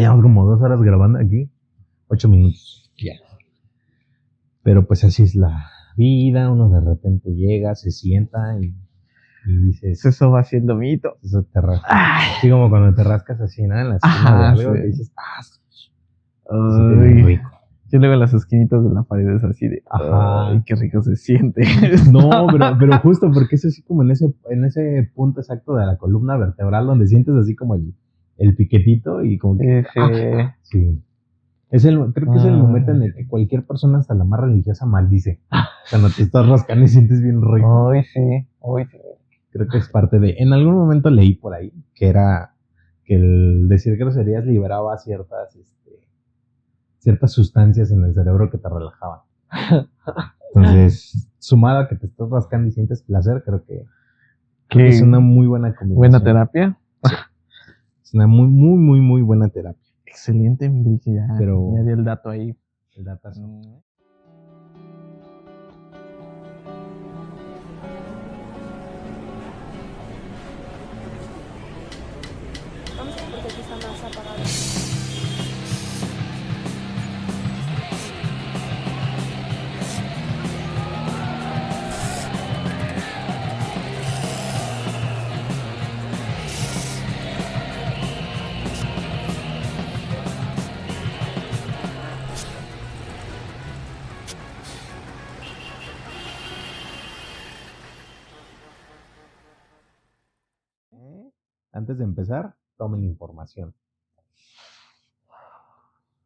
llevamos como 2 horas grabando aquí. 8 minutos. Ya. Pero pues así es la vida. Uno de repente llega, se sienta y dices... Eso va siendo mito. Eso te rasca. Así como cuando te rascas así, ¿no? En la esquina de algo, que dices, se siente bien rico. Yo luego las esquinitas de la pared es así de, ay, qué rico se siente. No, pero justo porque es así como en ese punto exacto de la columna vertebral donde sientes así como el piquetito y como que... sí. Creo que es el momento en el que cualquier persona, hasta la más religiosa, maldice. Cuando te estás rascando y sientes bien rico. Ay, sí. Creo que es parte de... En algún momento leí por ahí que era que el decir groserías liberaba ciertas sustancias en el cerebro que te relajaban. Entonces, sumado a que te estás rascando y sientes placer, creo que es una muy buena combinación. ¿Buena terapia? Sí. Es una muy, muy, muy, muy buena terapia. Excelente, Mili, que ya di el dato ahí. El datazo. Vamos a ver porque aquí está más apagado. Antes de empezar, tomen información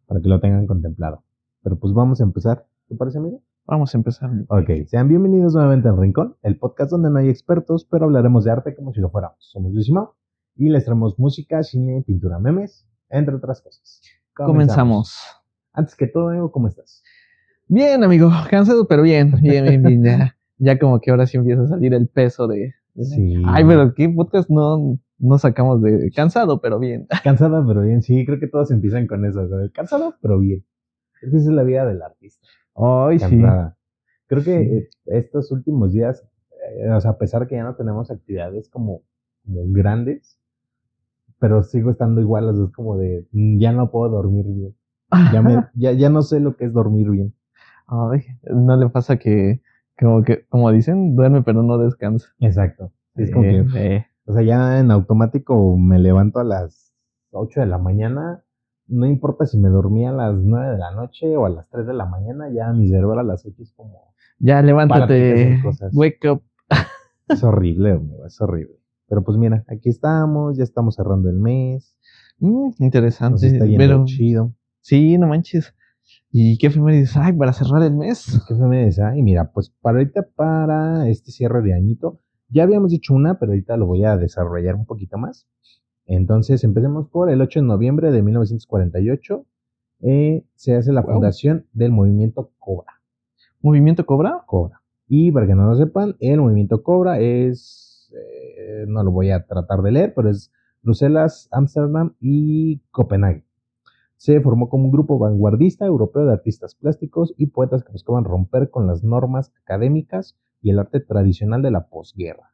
para que lo tengan contemplado. Pero pues vamos a empezar. ¿Te parece, amigo? Vamos a empezar. Ok, sean bienvenidos nuevamente al Rincón, el podcast donde no hay expertos, pero hablaremos de arte como si lo fuéramos. Somos Luis y Mau y les traemos música, cine, pintura, memes, entre otras cosas. Comenzamos. Antes que todo, amigo, ¿cómo estás? Bien, amigo, cansado, pero bien. Ya como que ahora sí empieza a salir el peso de... Sí. Ay, pero ¿qué podcast no sacamos de cansado, pero bien? Cansada, pero bien. Sí, creo que todos empiezan con eso. Cansado, pero bien. Es que esa es la vida del artista. Ay, cansada. Sí. Creo que estos últimos días, o sea, a pesar que ya no tenemos actividades como grandes, pero sigo estando igual, o sea, es como de, ya no puedo dormir bien. Ya no sé lo que es dormir bien. Ay, ¿no le pasa que como dicen, duerme pero no descansa? Exacto. Es como que, o sea, ya en automático me levanto a las 8 de la mañana, no importa si me dormí a las 9 de la noche o a las 3 de la mañana, ya mi cerebro a las 8 es como... Ya, levántate, wake up. Es horrible, amigo, es horrible. Pero pues mira, aquí estamos, ya estamos cerrando el mes. Interesante. Nos está yendo chido. Sí, no manches. ¿Y qué efemérides hay para cerrar el mes? ¿Qué efemérides hay? Mira, pues para ahorita, para este cierre de añito, ya habíamos dicho una, pero ahorita lo voy a desarrollar un poquito más. Entonces, empecemos por el 8 de noviembre de 1948. Se hace la fundación del movimiento Cobra. ¿Movimiento Cobra? Cobra. Y para que no lo sepan, el movimiento Cobra es, no lo voy a tratar de leer, pero es Bruselas, Ámsterdam y Copenhague. Se formó como un grupo vanguardista europeo de artistas plásticos y poetas que buscaban romper con las normas académicas y el arte tradicional de la posguerra.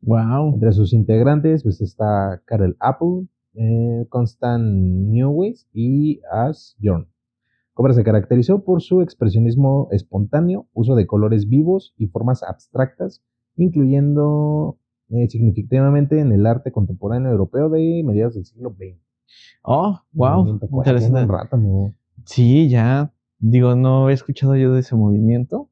Wow. Entre sus integrantes pues está Karel Appel, Constant Neuweis y As Jorn. Cobra se caracterizó por su expresionismo espontáneo, uso de colores vivos y formas abstractas, incluyendo significativamente en el arte contemporáneo europeo de mediados del siglo XX. Oh, wow, interesante. Un rato, ¿no? Sí, ya, digo, no he escuchado yo de ese movimiento,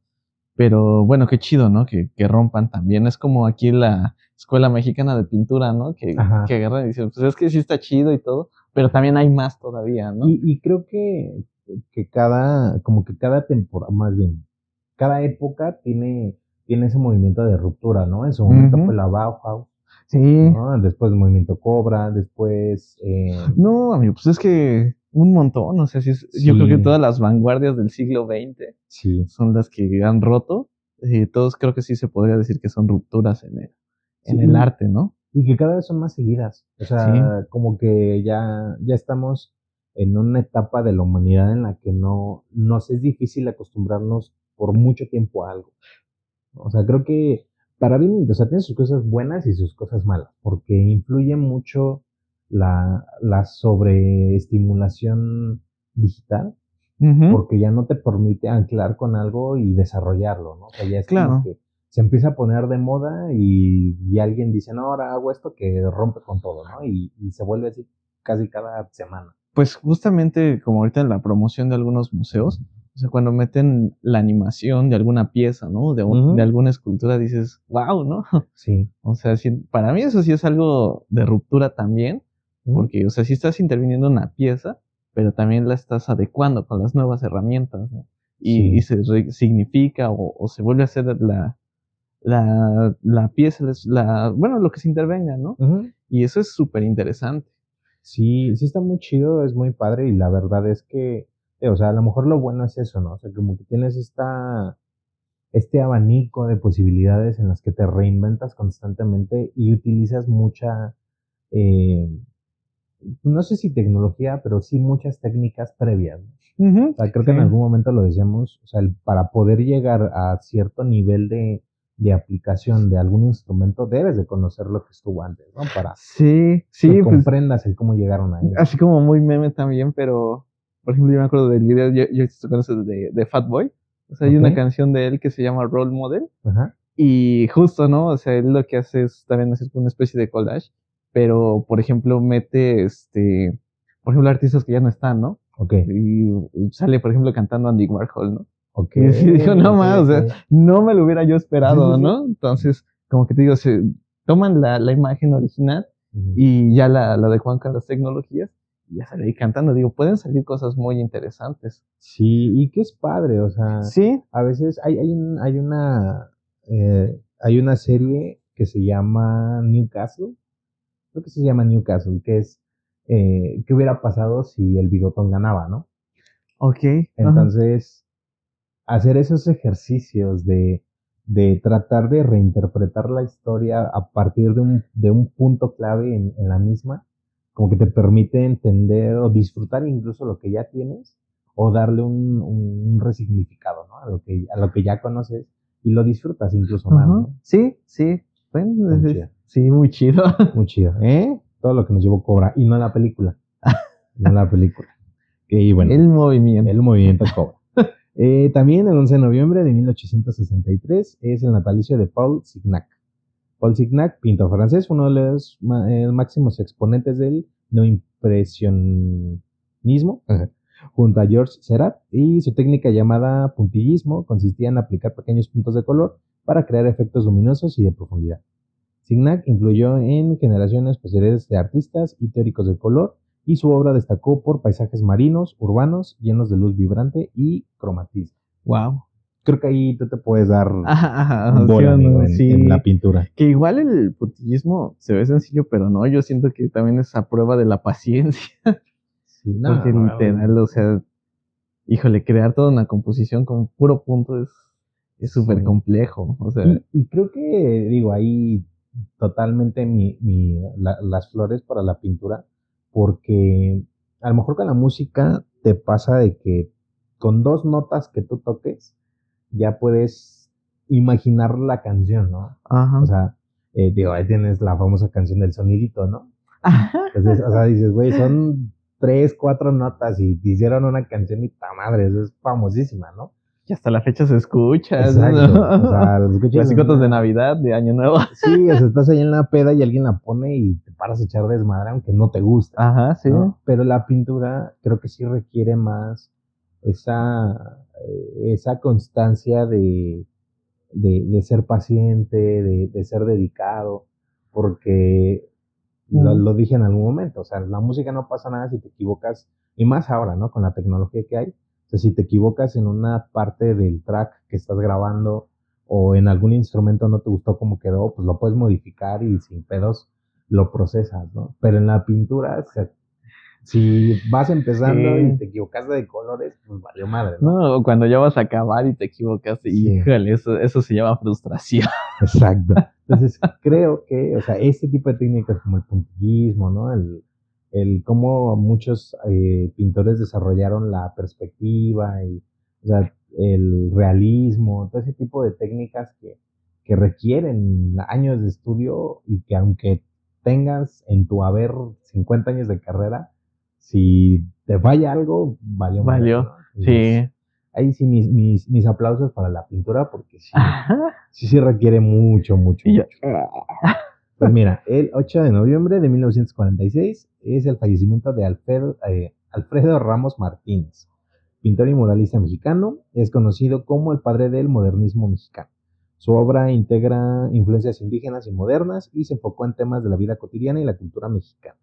pero bueno, qué chido, ¿no? Que rompan también. Es como aquí la Escuela Mexicana de Pintura, ¿no? Que agarran y dicen, pues es que sí está chido y todo, pero también hay más todavía, ¿no? Y creo que cada temporada, más bien, cada época tiene ese movimiento de ruptura, ¿no? En su momento fue la Bauhaus. Sí. ¿No? Después el movimiento Cobra, después... No, amigo, pues es que un montón, o sea, yo creo que todas las vanguardias del siglo XX son las que han roto, todos creo que sí se podría decir que son rupturas en el arte, ¿no? Y que cada vez son más seguidas, o sea, como que ya estamos en una etapa de la humanidad en la que nos es difícil acostumbrarnos por mucho tiempo a algo. O sea, creo que para bien, o sea, tiene sus cosas buenas y sus cosas malas, porque influye mucho la sobreestimulación digital, porque ya no te permite anclar con algo y desarrollarlo, ¿no? O sea, ya es como que se empieza a poner de moda y alguien dice, no, ahora hago esto que rompe con todo, ¿no? Y se vuelve así casi cada semana. Pues justamente como ahorita en la promoción de algunos museos, o sea, cuando meten la animación de alguna pieza, ¿no? De alguna escultura, dices, wow, ¿no? Sí. O sea, sí, para mí eso sí es algo de ruptura también, porque, o sea, sí estás interviniendo en una pieza, pero también la estás adecuando con las nuevas herramientas, ¿no? Y se significa o se vuelve a hacer la pieza, bueno, lo que se intervenga, ¿no? Y eso es súper interesante. Sí, sí está muy chido, es muy padre y la verdad es que, o sea, a lo mejor lo bueno es eso, ¿no? O sea, como que tienes este abanico de posibilidades en las que te reinventas constantemente y utilizas mucha, eh, no sé si tecnología, pero sí muchas técnicas previas, ¿no? O sea, creo que en algún momento lo decíamos, o sea, para poder llegar a cierto nivel de aplicación de algún instrumento, debes de conocer lo que estuvo antes, ¿no? Para que pues, comprendas el cómo llegaron ahí. Así como muy meme también, pero, por ejemplo, yo me acuerdo del video, yo conoces de Fatboy, o sea, hay una canción de él que se llama Role Model, y justo, ¿no? O sea, él lo que hace es también hacer una especie de collage, pero, por ejemplo, mete, por ejemplo, artistas que ya no están, ¿no? Y sale, por ejemplo, cantando Andy Warhol, ¿no? Y dijo, no más, o sea, no me lo hubiera yo esperado, ¿no? Entonces, como que te digo, se toman la imagen original y ya la adecuan con las tecnologías y ya sale ahí cantando. Digo, pueden salir cosas muy interesantes. Sí, y que es padre, o sea, a veces hay una serie que se llama Newcastle, creo que se llama Newcastle, que es qué hubiera pasado si el Bigotón ganaba, ¿no? Entonces, hacer esos ejercicios de tratar de reinterpretar la historia a partir de un punto clave en la misma, como que te permite entender o disfrutar incluso lo que ya tienes o darle un resignificado, ¿no? A lo que ya conoces y lo disfrutas incluso más, ¿no? Sí, sí. Bueno, Muy chido. Sí, muy chido. Muy chido, ¿eh? Todo lo que nos llevó Cobra y no la película. No la película. Y bueno, el movimiento. El movimiento Cobra. También el 11 de noviembre de 1863 es el natalicio de Paul Signac. Paul Signac, pintor francés, uno de los máximos exponentes del neoimpresionismo, junto a Georges Seurat, y su técnica llamada puntillismo consistía en aplicar pequeños puntos de color para crear efectos luminosos y de profundidad. Signac influyó en generaciones posteriores de artistas y teóricos del color, y su obra destacó por paisajes marinos, urbanos, llenos de luz vibrante y cromatismo. Wow. Creo que ahí tú te puedes dar un bol, amigo, en la pintura. Que igual el puntillismo se ve sencillo, pero no, yo siento que también es a prueba de la paciencia. Sí, no, porque literal, o sea, híjole, crear toda una composición con puro punto es súper complejo. O sea. Y creo que, digo, ahí totalmente las flores para la pintura, porque a lo mejor con la música te pasa de que con dos notas que tú toques ya puedes imaginar la canción, ¿no? O sea, digo, ahí tienes la famosa canción del sonidito, ¿no? Entonces, o sea, dices, güey, son 3, 4 notas y te hicieron una canción y ta madre, eso es famosísima, ¿no? Y hasta la fecha se escucha. Exacto. ¿No? O sea, lo escuchas. Clasicotas de Navidad, de Año Nuevo. Sí, o sea, estás ahí en la peda y alguien la pone y te paras a echar desmadre aunque no te gusta. Ajá, sí. ¿No? Pero la pintura creo que sí requiere más esa constancia de ser paciente, de ser dedicado, porque lo dije en algún momento, o sea, la música no pasa nada si te equivocas, y más ahora, ¿no? Con la tecnología que hay. O sea, si te equivocas en una parte del track que estás grabando o en algún instrumento no te gustó cómo quedó, pues lo puedes modificar y sin pedos lo procesas, ¿no? Pero en la pintura, o sea, si vas empezando y te equivocaste de colores, pues valió madre, ¿no? No, cuando ya vas a acabar y te equivocaste, híjole, eso se llama frustración. Exacto. Entonces, creo que, o sea, este tipo de técnicas como el puntillismo, ¿no? El cómo muchos pintores desarrollaron la perspectiva y, o sea, el realismo, todo ese tipo de técnicas que requieren años de estudio y que aunque tengas en tu haber 50 años de carrera, si te falla algo, valió. ¿no? Sí. Ahí sí mis aplausos para la pintura, porque sí requiere mucho. Pues mira, el 8 de noviembre de 1946 es el fallecimiento de Alfredo Ramos Martínez, pintor y muralista mexicano. Es conocido como el padre del modernismo mexicano. Su obra integra influencias indígenas y modernas y se enfocó en temas de la vida cotidiana y la cultura mexicana.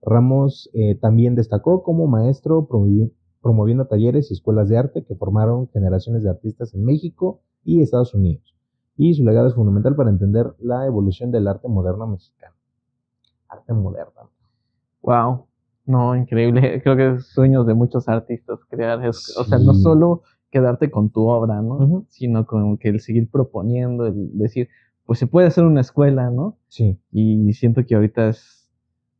Ramos también destacó como maestro promoviendo talleres y escuelas de arte que formaron generaciones de artistas en México y Estados Unidos. Y su legado es fundamental para entender la evolución del arte moderno mexicano. Arte moderno. Wow. No, increíble. Creo que es sueños de muchos artistas crear. O sea, no solo quedarte con tu obra, ¿no? Sino con que el seguir proponiendo, el decir, pues se puede hacer una escuela, ¿no? Sí. Y siento que ahorita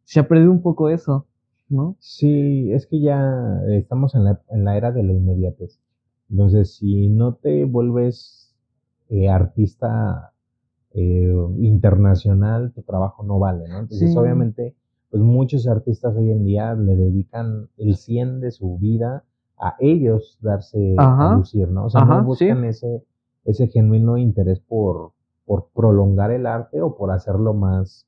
se ha perdido un poco eso, ¿no? Sí, es que ya estamos en la era de la inmediatez. Entonces, si no te vuelves artista internacional, tu trabajo no vale, ¿no? Entonces, obviamente, pues muchos artistas hoy en día le dedican el 100 de su vida a ellos darse a lucir, ¿no? O sea, no buscan ese genuino interés por prolongar el arte o por hacerlo más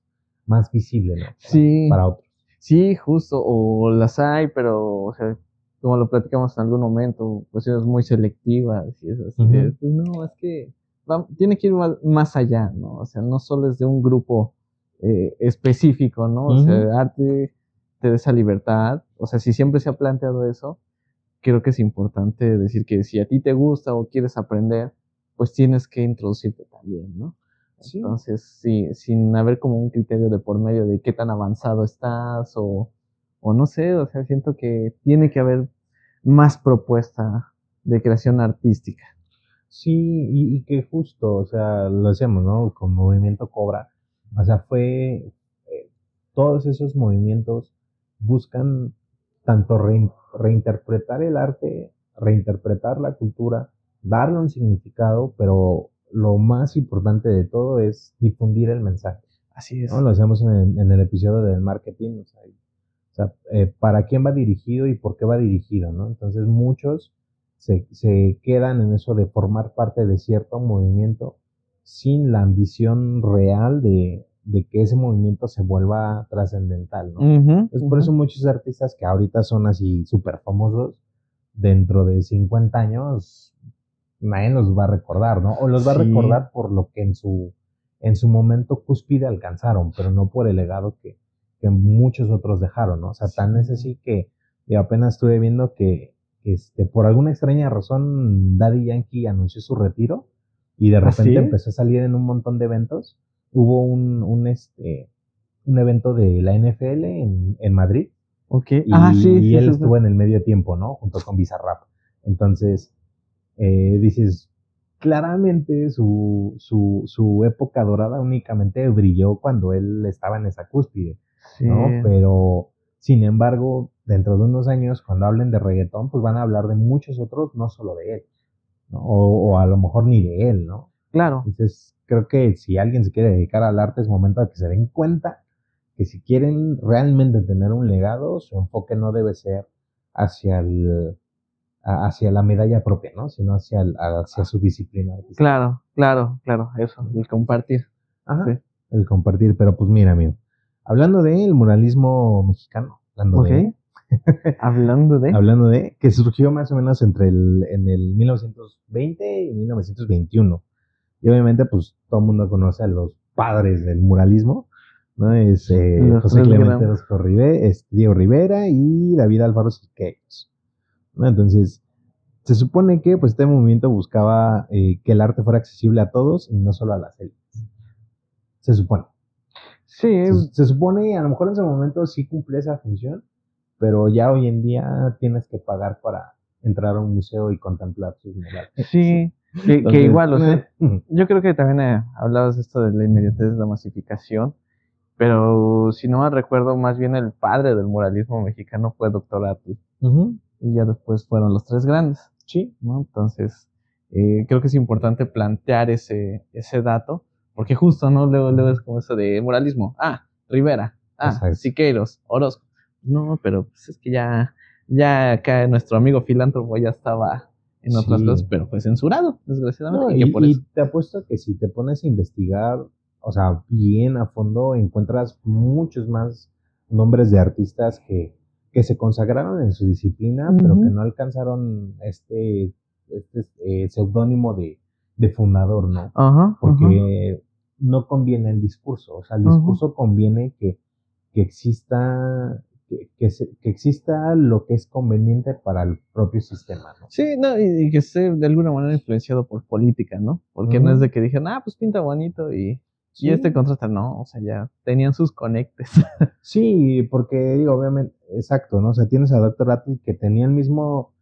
visible, ¿no? Para otros. Sí, justo, o las hay, pero, o sea, como lo platicamos en algún momento, cuestiones muy selectivas y es así de, pues no, es que tiene que ir más allá, ¿no? O sea, no solo es de un grupo específico, ¿no? O sea, arte te da esa libertad, o sea, si siempre se ha planteado eso, creo que es importante decir que si a ti te gusta o quieres aprender, pues tienes que introducirte también, ¿no? Sí. Entonces, sí, sin haber como un criterio de por medio de qué tan avanzado estás o no sé, o sea, siento que tiene que haber más propuesta de creación artística. Sí, y que justo, o sea, lo decíamos, ¿no? Con Movimiento Cobra, o sea, todos esos movimientos buscan tanto reinterpretar el arte, reinterpretar la cultura, darle un significado, pero lo más importante de todo es difundir el mensaje. Así es. ¿No? Lo hacemos en el episodio del marketing, o sea, para quién va dirigido y por qué va dirigido, ¿no? Entonces muchos se quedan en eso de formar parte de cierto movimiento sin la ambición real de que ese movimiento se vuelva trascendental, ¿no? Es por eso muchos artistas que ahorita son así súper famosos, dentro de 50 años nadie los va a recordar, ¿no? O los va a recordar por lo que en su momento cúspide alcanzaron, pero no por el legado que muchos otros dejaron, ¿no? O sea, tan es así que apenas estuve viendo que por alguna extraña razón Daddy Yankee anunció su retiro y de repente empezó a salir en un montón de eventos. Hubo un evento de la NFL en Madrid. Okay. Y él estuvo en el medio tiempo, ¿no? Junto con Bizarrap. Entonces, dices, claramente su época dorada únicamente brilló cuando él estaba en esa cúspide, ¿no? Pero, sin embargo, dentro de unos años, cuando hablen de reggaetón, pues van a hablar de muchos otros, no solo de él, ¿no? O a lo mejor ni de él, ¿no? Claro. Entonces, creo que si alguien se quiere dedicar al arte, es momento de que se den cuenta que si quieren realmente tener un legado, su enfoque no debe ser hacia la medalla propia, ¿no? Sino hacia su disciplina. Claro, eso, el compartir. Ajá, el compartir, pero pues mira, amigo, hablando del muralismo mexicano, hablando de que surgió más o menos en el 1920 y 1921. Y obviamente, pues, todo el mundo conoce a los padres del muralismo, ¿no? Es José Clemente Orozco Diego Rivera y David Alfaro Siqueiros, ¿no? Entonces, se supone que pues este movimiento buscaba que el arte fuera accesible a todos y no solo a las élites. Se supone. Sí. Se supone, y a lo mejor en ese momento sí cumple esa función, pero ya hoy en día tienes que pagar para entrar a un museo y contemplar sus murales. Sí. Entonces, que igual, o sea, yo creo que también hablabas de esto de la inmediatez de la masificación, pero si no me recuerdo, más bien el padre del muralismo mexicano fue Dr. Atl, y ya después fueron los tres grandes, ¿no? Entonces, creo que es importante plantear ese dato, porque justo, ¿no? Luego es como eso de muralismo, Rivera, Exacto. Siqueiros, Orozco. No, pero pues es que ya acá nuestro amigo filántropo ya estaba en otras Sí. cosas, pero fue censurado, desgraciadamente. No, y que por eso. te apuesto que si te pones a investigar, o sea, bien a fondo, encuentras muchos más nombres de artistas que se consagraron en su disciplina, pero que no alcanzaron seudónimo de fundador, ¿no? Ajá, Porque no conviene el discurso, o sea, el discurso conviene que exista, que exista lo que es conveniente para el propio sistema, ¿no? Sí, no, y que esté de alguna manera influenciado por política, ¿no? Porque no es de que dijeron, pues pinta bonito y Sí. contrata, no, o sea, ya tenían sus conectes. Sí, porque digo, obviamente, exacto, ¿no? O sea, tienes a Dr. Atle que tenía el mismo,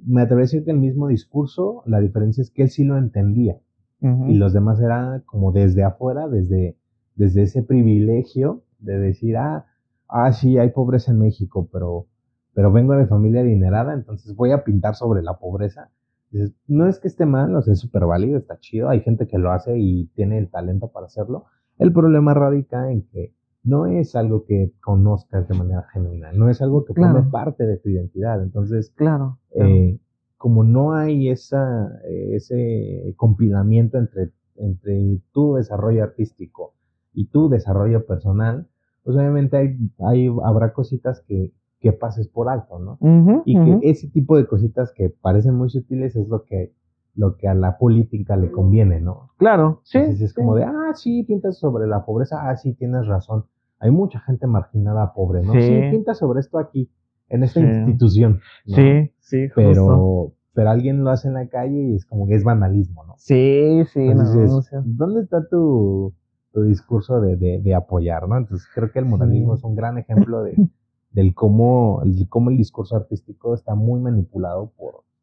me atrevo a decir que el mismo discurso, la diferencia es que él sí lo entendía y los demás eran como desde afuera, desde ese privilegio de decir, sí, hay pobreza en México, pero vengo de familia adinerada, entonces voy a pintar sobre la pobreza. Dices, no es que esté mal, o sea, es súper válido, está chido, hay gente que lo hace y tiene el talento para hacerlo. El problema radica en que no es algo que conozcas de manera genuina, no es algo que forme parte de tu identidad. Entonces, Claro. como no hay ese compilamiento entre tu desarrollo artístico y tu desarrollo personal, pues obviamente habrá cositas que pases por alto, ¿no? Y que ese tipo de cositas que parecen muy sutiles es lo que a la política le conviene, ¿no? Claro, sí. Entonces es como de, sí, pintas sobre la pobreza, sí, tienes razón. Hay mucha gente marginada pobre, ¿no? Sí, pintas sobre esto aquí, en esta institución, ¿no? Sí, pero alguien lo hace en la calle y es como que es vandalismo, ¿no? Sí, Entonces dices, ¿dónde está tu discurso de apoyar, ¿no? Entonces creo que el muralismo es un gran ejemplo del cómo el discurso artístico está muy manipulado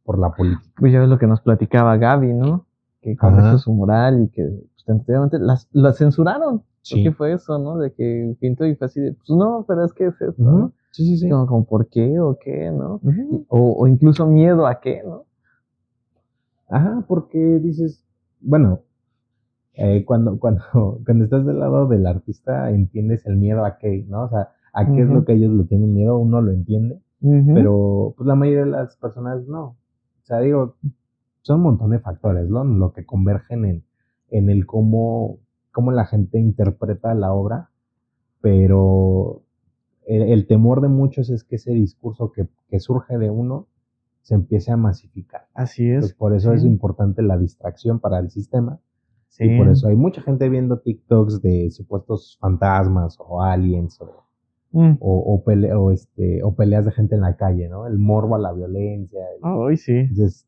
por la política. Pues ya ves lo que nos platicaba Gaby, ¿no? Que cuando hizo su mural y que pues, tentativamente la censuraron. Sí. ¿Qué fue eso, no? De que pintó y fue así de, pues no, pero es que es esto, ¿no? Sí. Como ¿por qué o qué, no? O incluso miedo a qué, ¿no? Porque dices, bueno, cuando estás del lado del artista entiendes el miedo a qué, ¿no? O sea, a qué es lo que ellos le tienen miedo, uno lo entiende, pero pues la mayoría de las personas no. O sea, digo, son un montón de factores, ¿no? Lo que convergen en el cómo la gente interpreta la obra, pero el temor de muchos es que ese discurso que surge de uno se empiece a masificar. Así es. Entonces, por eso es importante la distracción para el sistema. Sí. Y por eso hay mucha gente viendo TikToks de supuestos fantasmas o aliens o peleas de gente en la calle, ¿no? El morbo a la violencia. Sí. Entonces,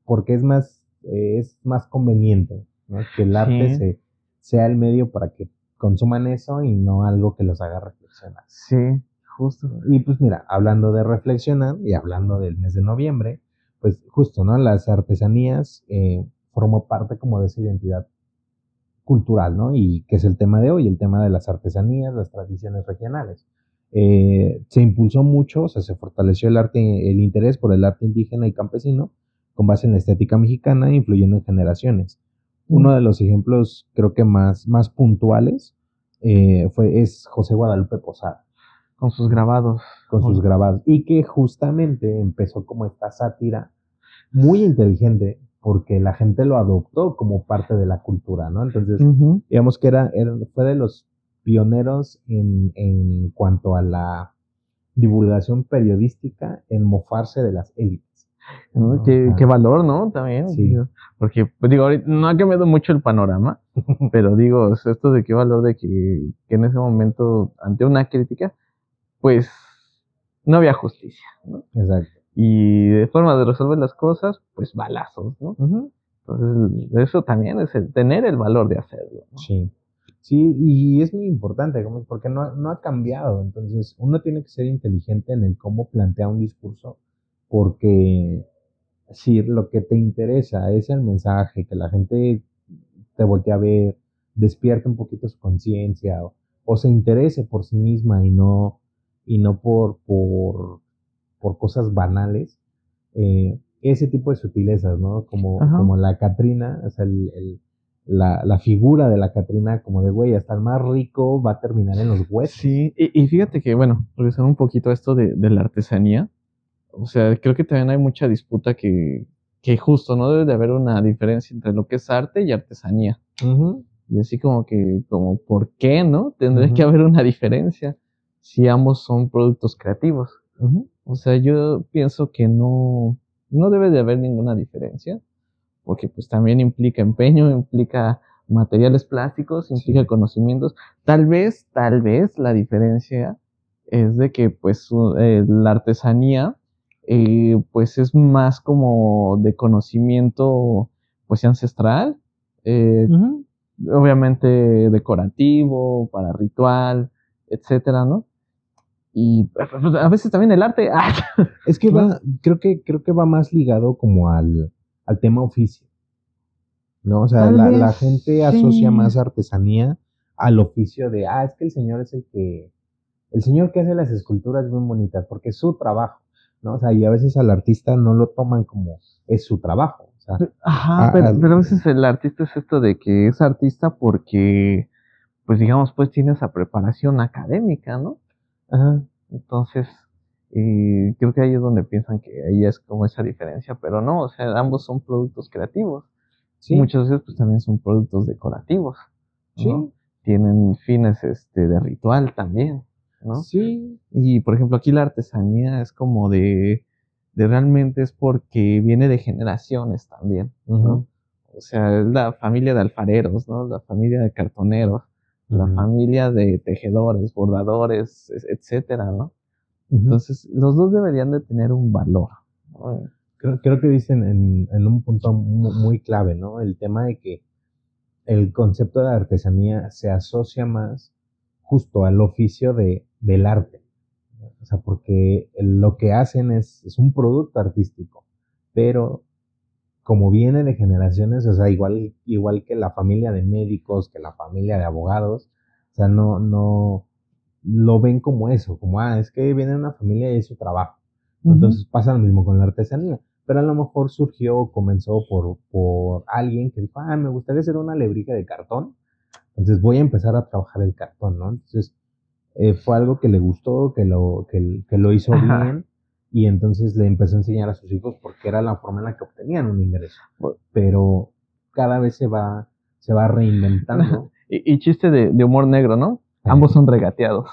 porque es más conveniente, ¿no? Que el arte sea el medio para que consuman eso y no algo que los haga reflexionar. Sí, justo. Y pues mira, hablando de reflexionar y hablando del mes de noviembre, pues justo, ¿no? Las artesanías formó parte como de esa identidad cultural, ¿no? Y que es el tema de hoy, el tema de las artesanías, las tradiciones regionales. Se impulsó mucho, o sea, se fortaleció el interés por el arte indígena y campesino con base en la estética mexicana, influyendo en generaciones. Uno de los ejemplos, creo que más puntuales, es José Guadalupe Posada. Con sus grabados. Y que justamente empezó como esta sátira muy inteligente, porque la gente lo adoptó como parte de la cultura, ¿no? Entonces, digamos que fue de los pioneros en cuanto a la divulgación periodística en mofarse de las élites. ¿No? Qué valor, ¿no? También. Sí. Porque, pues digo, ahorita no ha cambiado mucho el panorama, pero digo, esto de qué valor de que en ese momento, ante una crítica, pues no había justicia, ¿no? Exacto. Y de forma de resolver las cosas, pues balazos, ¿no? Entonces, eso también es tener el valor de hacerlo, ¿no? Sí, y es muy importante, porque no ha cambiado. Entonces, uno tiene que ser inteligente en el cómo plantea un discurso, porque si lo que te interesa es el mensaje, que la gente te voltee a ver, despierte un poquito su conciencia, o se interese por sí misma y no por cosas banales, ese tipo de sutilezas, ¿no? Como la Catrina, o sea, la figura de la Catrina como de, güey, hasta el más rico va a terminar en los huesos. Sí, y fíjate que, bueno, regresando un poquito a esto de la artesanía, o sea, creo que también hay mucha disputa que justo no debe de haber una diferencia entre lo que es arte y artesanía. Uh-huh. Y así como que, como, ¿por qué no? Tendría que haber una diferencia si ambos son productos creativos. Uh-huh. O sea, yo pienso que no debe de haber ninguna diferencia, porque pues también implica empeño, implica materiales plásticos, implica conocimientos. Tal vez la diferencia es de que pues la artesanía pues es más como de conocimiento pues ancestral, obviamente decorativo, para ritual, etcétera, ¿no? Y pues, a veces también el arte. Es que creo que va más ligado como al tema oficio, ¿no? O sea, la gente asocia más artesanía al oficio de, es que el señor que hace las esculturas bien bonitas, porque es su trabajo, ¿no? O sea, y a veces al artista no lo toman como es su trabajo. O sea, pero a veces el artista es esto de que es artista porque, pues digamos, pues tiene esa preparación académica, ¿no? Ajá. Entonces, creo que ahí es donde piensan que ahí es como esa diferencia, pero no, o sea, ambos son productos creativos. Sí. Muchas veces pues también son productos decorativos, ¿no? Sí. Tienen fines de ritual también, ¿no? Sí. Y por ejemplo aquí la artesanía es como de realmente es porque viene de generaciones también, ¿no? O sea, es la familia de alfareros, ¿no? La familia de cartoneros, la familia de tejedores, bordadores, etcétera, ¿no? Entonces, los dos deberían de tener un valor, ¿no? Creo que dicen en un punto muy clave, ¿no? El tema de que el concepto de artesanía se asocia más justo al oficio del arte. O sea, porque lo que hacen es un producto artístico, pero como viene de generaciones, o sea, igual que la familia de médicos, que la familia de abogados, o sea, no lo ven como eso, como, es que viene de una familia y es su trabajo. Entonces pasa lo mismo con la artesanía, pero a lo mejor comenzó por alguien que dijo, me gustaría hacer una alebrije de cartón, entonces voy a empezar a trabajar el cartón, ¿no? Entonces fue algo que le gustó, que lo hizo bien, y entonces le empezó a enseñar a sus hijos porque era la forma en la que obtenían un ingreso. Pero cada vez se va reinventando. Y chiste de humor negro, ¿no? Ambos son regateados.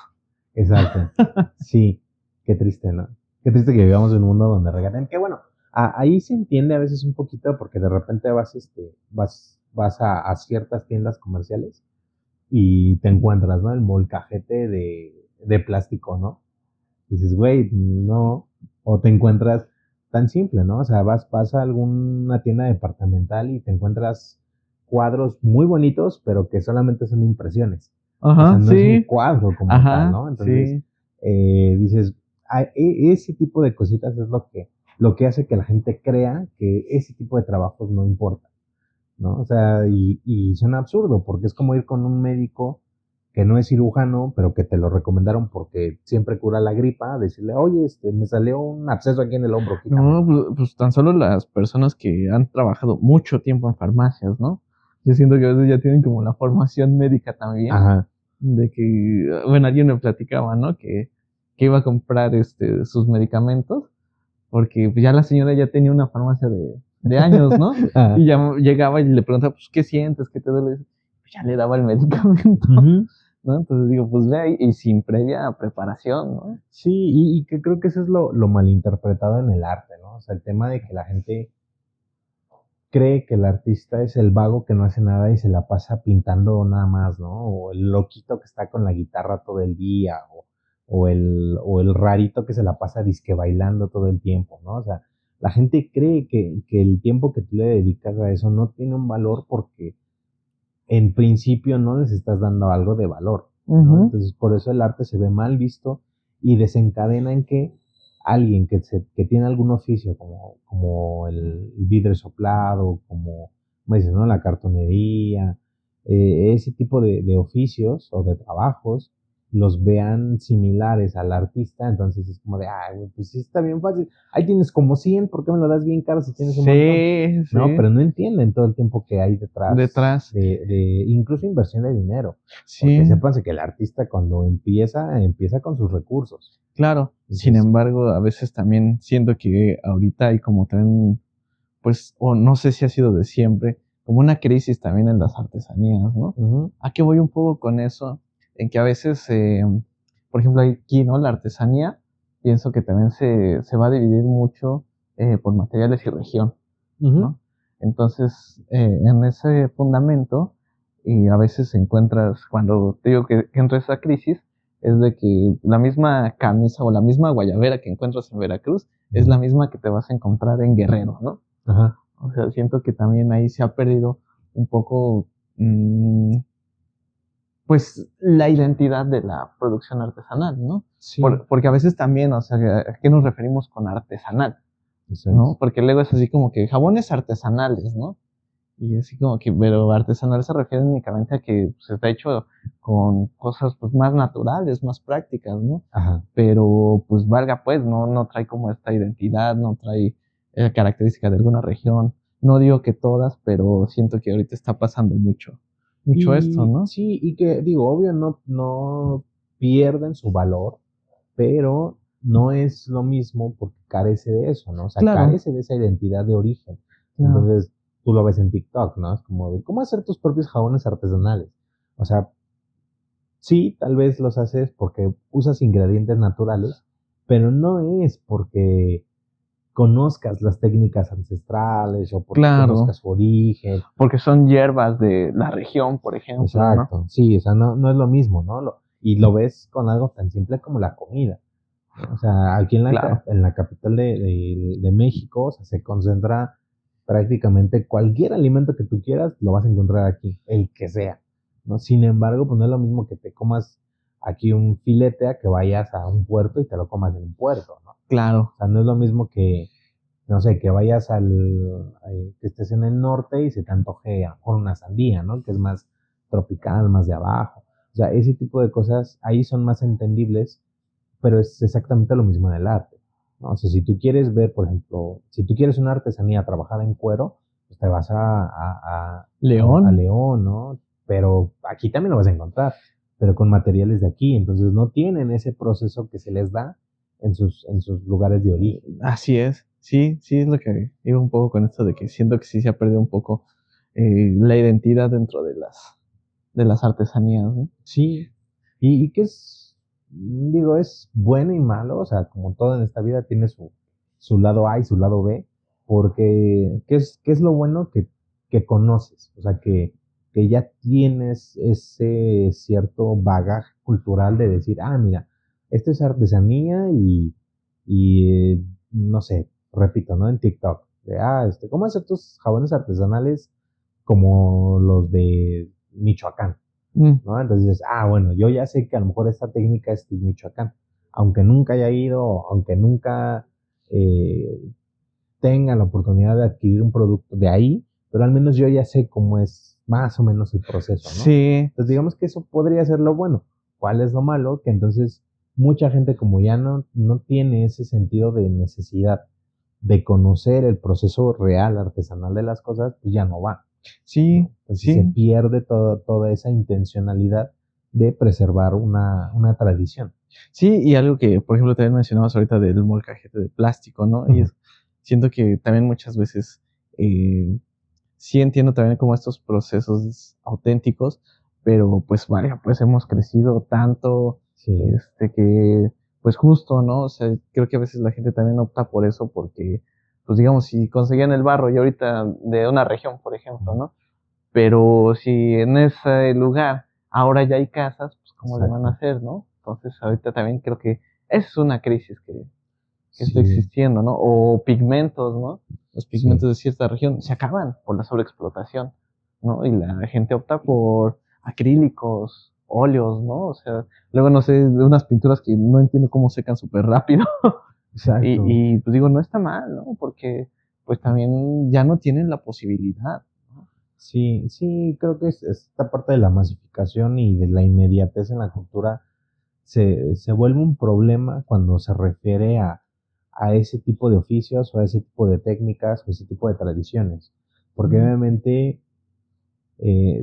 Exacto. Sí, qué triste, ¿no? Qué triste que vivamos en un mundo donde regatean. Que bueno, ahí se entiende a veces un poquito porque de repente vas a ciertas tiendas comerciales y te encuentras, ¿no? El molcajete de plástico, ¿no? Y dices, güey, no. O te encuentras tan simple, ¿no? O sea, vas a alguna tienda departamental y te encuentras cuadros muy bonitos, pero que solamente son impresiones. Ajá, o sea, no sí. es un cuadro como tal, ¿no? Entonces, dices, ese tipo de cositas es lo que hace que la gente crea que ese tipo de trabajos no importan, ¿no? O sea, y suena absurdo, porque es como ir con un médico que no es cirujano, pero que te lo recomendaron porque siempre cura la gripa, decirle, oye, me salió un absceso aquí en el hombro. Quítame. No, pues tan solo las personas que han trabajado mucho tiempo en farmacias, ¿no? Yo siento que a veces ya tienen como la formación médica también. Ajá. De que, bueno, alguien me platicaba, ¿no? Que iba a comprar sus medicamentos, porque ya la señora ya tenía una farmacia de años, ¿no? Y ya llegaba y le preguntaba, pues, ¿qué sientes? ¿Qué te duele? Pues ya le daba el medicamento, ¿no? Entonces digo, pues ve ahí, y sin previa preparación, ¿no? Sí, y que creo que eso es lo malinterpretado en el arte, ¿no? O sea, el tema de que la gente cree que el artista es el vago que no hace nada y se la pasa pintando nada más, ¿no? O el loquito que está con la guitarra todo el día, o el rarito que se la pasa disque bailando todo el tiempo, ¿no? O sea, la gente cree que el tiempo que tú le dedicas a eso no tiene un valor porque en principio no les estás dando algo de valor, ¿no? Entonces, por eso el arte se ve mal visto y desencadena en que alguien que tiene algún oficio como el vidrio soplado, como dices, ¿no? La cartonería, ese tipo de oficios o de trabajos, los vean similares al artista, entonces es como de, ay, güey, pues sí está bien fácil. Ahí tienes como 100, ¿por qué me lo das bien caro si tienes un montón? Sí, No, sí, pero no entienden todo el tiempo que hay detrás detrás. de incluso inversión de dinero. Porque Sí, sépanse que el artista cuando empieza con sus recursos. claro. Sin Entonces, embargo, a veces también siento que ahorita hay como también, pues, o no sé si ha sido de siempre, como una crisis también en las artesanías, ¿no? ujú, ¿A qué voy un poco con eso? En que a veces, por ejemplo, aquí, ¿no? La artesanía, pienso que también se va a dividir mucho por materiales y región, ujú, ¿no? Entonces, en ese fundamento, y a veces encuentras, cuando te digo que entra esa crisis, es de que la misma camisa o la misma guayabera que encuentras en Veracruz es ujú, la misma que te vas a encontrar en Guerrero, ¿no? ajá, O sea, siento que también ahí se ha perdido un poco, pues, la identidad de la producción artesanal, ¿no? sí, Porque a veces también, o sea, ¿a qué nos referimos con artesanal? eso ¿No? es. Porque luego es así como que jabones artesanales, ¿no? Y así como que, pero artesanal se refiere únicamente a que se está hecho con cosas pues más naturales, más prácticas, ¿no? Ajá. Pero pues valga pues, no trae como esta identidad, no trae característica de alguna región. No digo que todas, pero siento que ahorita está pasando mucho esto, Y ¿no? sí, y que digo, obvio, no pierden su valor, pero no es lo mismo porque carece de eso, ¿no? O sea, Claro, carece de esa identidad de origen. claro, Entonces, tú lo ves en TikTok, ¿no? Es como de, ¿cómo hacer tus propios jabones artesanales? O sea, sí, tal vez los haces porque usas ingredientes naturales, pero no es porque conozcas las técnicas ancestrales o porque claro. conozcas su origen. Porque son hierbas de la región, por ejemplo, ¿no? Exacto, sí, o sea, no es lo mismo, ¿no? Y lo ves con algo tan simple como la comida. ¿No? O sea, aquí Claro, en la capital de México, o sea, se concentra prácticamente cualquier alimento que tú quieras, lo vas a encontrar aquí, el que sea, ¿no? Sin embargo, pues no es lo mismo que te comas aquí un filete a que vayas a un puerto y te lo comas en un puerto, ¿no? claro, O sea, no es lo mismo que, no sé, que vayas que estés en el norte y se te antoje a lo mejor una sandía, ¿no? Que es más tropical, más de abajo. O sea, ese tipo de cosas ahí son más entendibles, pero es exactamente lo mismo en el arte, ¿no? O sea, si tú quieres ver, por ejemplo, si tú quieres una artesanía trabajada en cuero, pues te vas a León. León, ¿no? Pero aquí también lo vas a encontrar, pero con materiales de aquí, entonces no tienen ese proceso que se les da en sus lugares de origen. Así es, sí, sí es lo que iba un poco con esto de que siento que sí se ha perdido un poco la identidad dentro de las artesanías, ¿no? Sí, y que digo, es bueno y malo, o sea, como todo en esta vida tiene su lado A y su lado B, porque qué es lo bueno que conoces? O sea, que ya tienes ese cierto bagaje cultural de decir, ah, mira, esto es artesanía no sé, repito, ¿no? En TikTok, de, ¿cómo hacer tus jabones artesanales como los de Michoacán? Mm, ¿No? Entonces dices, bueno, yo ya sé que a lo mejor esta técnica es de Michoacán, aunque nunca haya ido, aunque nunca eh, tenga la oportunidad de adquirir un producto de ahí, pero al menos yo ya sé cómo es más o menos el proceso, ¿no? sí, Entonces digamos que eso podría ser lo bueno. ¿Cuál es lo malo? Que entonces mucha gente como ya no tiene ese sentido de necesidad de conocer el proceso real, artesanal de las cosas, pues ya no va, sí, ¿no? Entonces se sí, pierde toda esa intencionalidad de preservar una tradición. sí, y algo que, por ejemplo, también mencionabas ahorita del molcajete de plástico, ¿no? Y Ujú, es, siento que también muchas veces sí entiendo también como estos procesos auténticos, pero pues vaya, pues hemos crecido tanto, sí, que pues justo, ¿no? O sea, creo que a veces la gente también opta por eso porque, pues digamos, si conseguían el barro y ahorita de una región, por ejemplo, ujú, ¿no? Pero si en ese lugar ahora ya hay casas, pues ¿cómo le van a exacto. hacer, no? Entonces ahorita también creo que esa es una crisis que está Sí, existiendo, ¿no? O pigmentos, ¿no? Los sí, pigmentos de cierta región se acaban por la sobreexplotación, ¿no? Y la gente opta por acrílicos, óleos, ¿no? O sea, luego no sé, de unas pinturas que no entiendo cómo secan súper rápido. exacto. Pues digo, no está mal, ¿no? Porque pues también ya no tienen la posibilidad, ¿no? Sí, sí, creo que es esta parte de la masificación y de la inmediatez en la cultura, se vuelve un problema cuando se refiere a ese tipo de oficios o a ese tipo de técnicas o ese tipo de tradiciones. Porque obviamente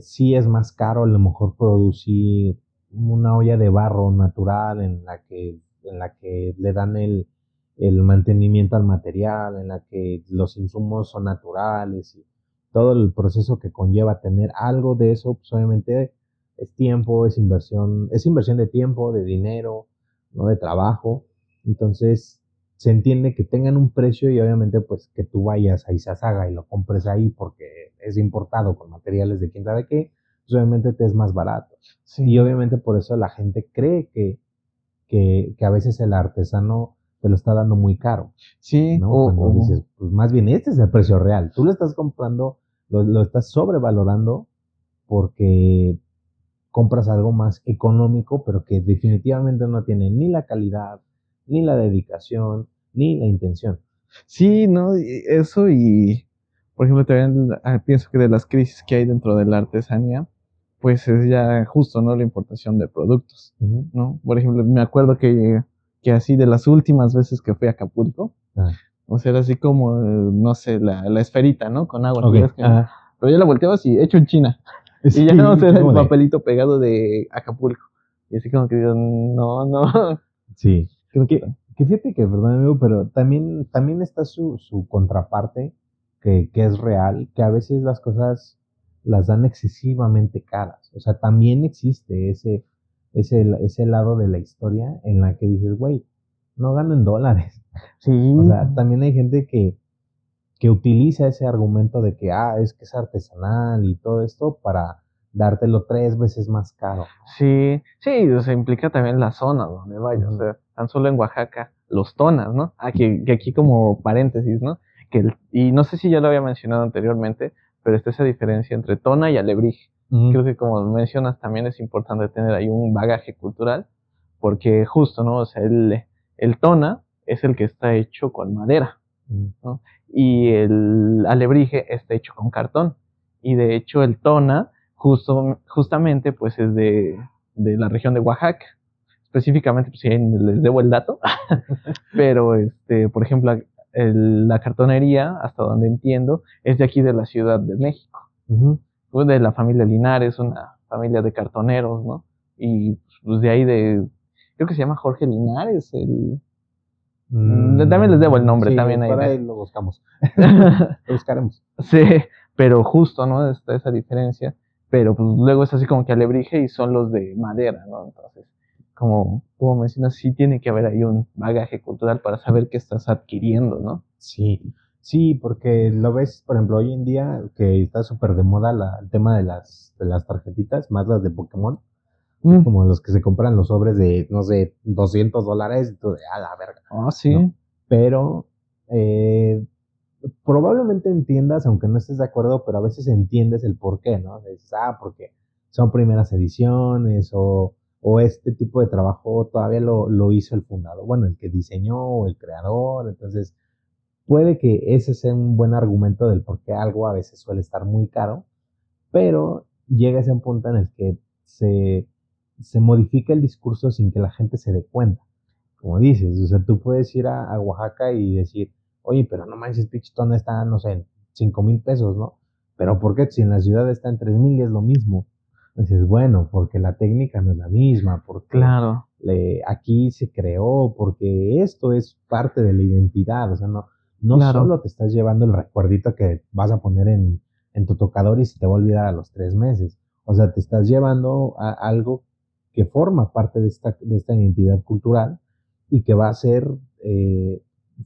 sí es más caro a lo mejor producir una olla de barro natural en la que le dan el mantenimiento al material, en la que los insumos son naturales y todo el proceso que conlleva tener algo de eso, pues obviamente es tiempo, es inversión de tiempo, de dinero, no de trabajo. Entonces, se entiende que tengan un precio y obviamente pues que tú vayas a Izazaga y lo compres ahí porque es importado con materiales de quién sabe qué, pues obviamente te es más barato. Sí. Y obviamente por eso la gente cree que a veces el artesano te lo está dando muy caro. Sí, ¿no? Cuando dices, pues más bien este es el precio real. Tú lo estás comprando, lo estás sobrevalorando porque compras algo más económico, pero que definitivamente no tiene ni la calidad, ni la dedicación, ni la intención. Sí, ¿no? Eso y, por ejemplo, también pienso que de las crisis que hay dentro de la artesanía, pues es ya justo, ¿no? La importación de productos, ¿no? Por ejemplo, me acuerdo que así de las últimas veces que fui a Acapulco, o sea, era así como, no sé, la esferita, ¿no? Con agua. Okay. Pero yo la volteaba así, hecho en China. Sí, y ya no sé, el papelito pegado de Acapulco. Y así como que digo, no. Sí. Creo que fíjate que, perdón amigo, pero también está su contraparte, que es real, que a veces las cosas las dan excesivamente caras. O sea, también existe ese lado de la historia en la que dices, güey, no gano en dólares. Sí. O sea, también hay gente que utiliza ese argumento de que, es que es artesanal y todo esto para dártelo 3 veces más caro. Sí, o sea, implica también la zona donde vayas. O sea, tan solo en Oaxaca, los tonas, ¿no? Que aquí como paréntesis, ¿no? Y no sé si ya lo había mencionado anteriormente, pero está esa diferencia entre tona y alebrije. Creo que como mencionas también es importante tener ahí un bagaje cultural, porque justo, ¿no? O sea, el tona es el que está hecho con madera, ¿no? Y el alebrije está hecho con cartón. Y de hecho el tona justamente pues es de la región de Oaxaca. Específicamente, pues sí, les debo el dato. Pero, por ejemplo, la cartonería, hasta donde entiendo, es de aquí de la Ciudad de México. Pues de la familia Linares, una familia de cartoneros, ¿no? Y pues de ahí creo que se llama Jorge Linares, también les debo el nombre, sí, también ahí. Para ahí lo buscamos. Lo buscaremos. Sí, pero justo, ¿no? Está esa diferencia. Pero pues luego es así como que alebrije y son los de madera, ¿no? Entonces, como mencionas, sí tiene que haber ahí un bagaje cultural para saber qué estás adquiriendo, ¿no? Sí, porque lo ves, por ejemplo, hoy en día que está súper de moda el tema de las tarjetitas, más las de Pokémon, como los que se compran los sobres de, no sé, $200 y todo de, a la verga. Sí. ¿no? Pero probablemente entiendas, aunque no estés de acuerdo, pero a veces entiendes el por qué, ¿no? Dices, porque son primeras ediciones o este tipo de trabajo todavía lo hizo el fundador, bueno, el que diseñó o el creador, entonces puede que ese sea un buen argumento del por qué algo a veces suele estar muy caro, pero llega ese punto en el que se modifica el discurso sin que la gente se dé cuenta. Como dices, o sea, tú puedes ir a Oaxaca y decir, oye, pero no manches, pichitón está, no sé, en 5,000 pesos, ¿no? Pero ¿por qué? Si en la ciudad está en 3,000 y es lo mismo. Dices, bueno, porque la técnica no es la misma, porque claro. Aquí se creó, porque esto es parte de la identidad, o sea, no claro. Solo te estás llevando el recuerdito que vas a poner en tu tocador y se te va a olvidar a los 3 meses. O sea, te estás llevando a algo que forma parte de esta identidad cultural y que va a ser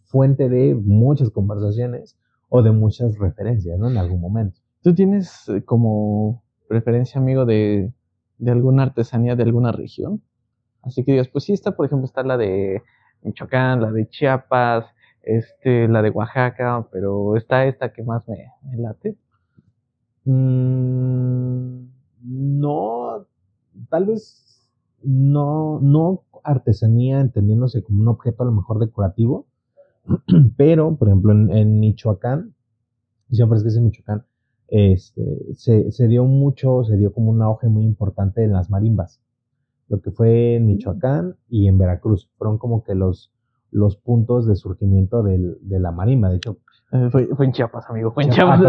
fuente de muchas conversaciones o de muchas referencias, ¿no? En algún momento. ¿Tú tienes como preferencia, amigo, de alguna artesanía de alguna región? Así que digas, pues sí, por ejemplo, está la de Michoacán, la de Chiapas, la de Oaxaca, pero está esta que más me late. No, tal vez no artesanía entendiéndose como un objeto a lo mejor decorativo, pero por ejemplo en Michoacán, siempre es que es en Michoacán, se dio como un auge muy importante en las marimbas. lo que fue en Michoacán y en Veracruz. Fueron como que los puntos de surgimiento de la marimba. De hecho, fue en Chiapas, amigo, fue en Chiapas.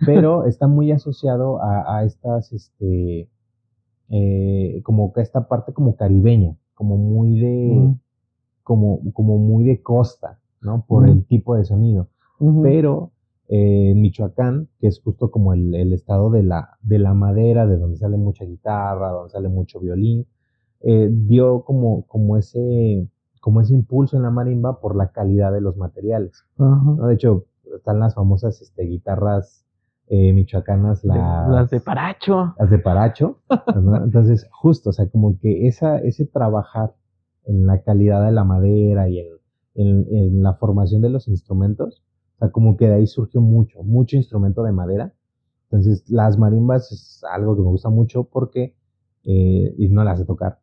Pero está muy asociado a estas, como que esta parte como caribeña, como muy de, como muy de costa, ¿no? Por el tipo de sonido. Pero en Michoacán, que es justo como el estado de la madera, de donde sale mucha guitarra, donde sale mucho violín, dio como ese impulso en la marimba por la calidad de los materiales, ¿no? De hecho, están las famosas guitarras michoacanas, las de Paracho. Las de Paracho, ¿no? Entonces, justo, o sea, como que ese trabajar en la calidad de la madera y en la formación de los instrumentos, o sea, como que de ahí surgió mucho instrumento de madera. Entonces, las marimbas es algo que me gusta mucho porque, y no las sé tocar,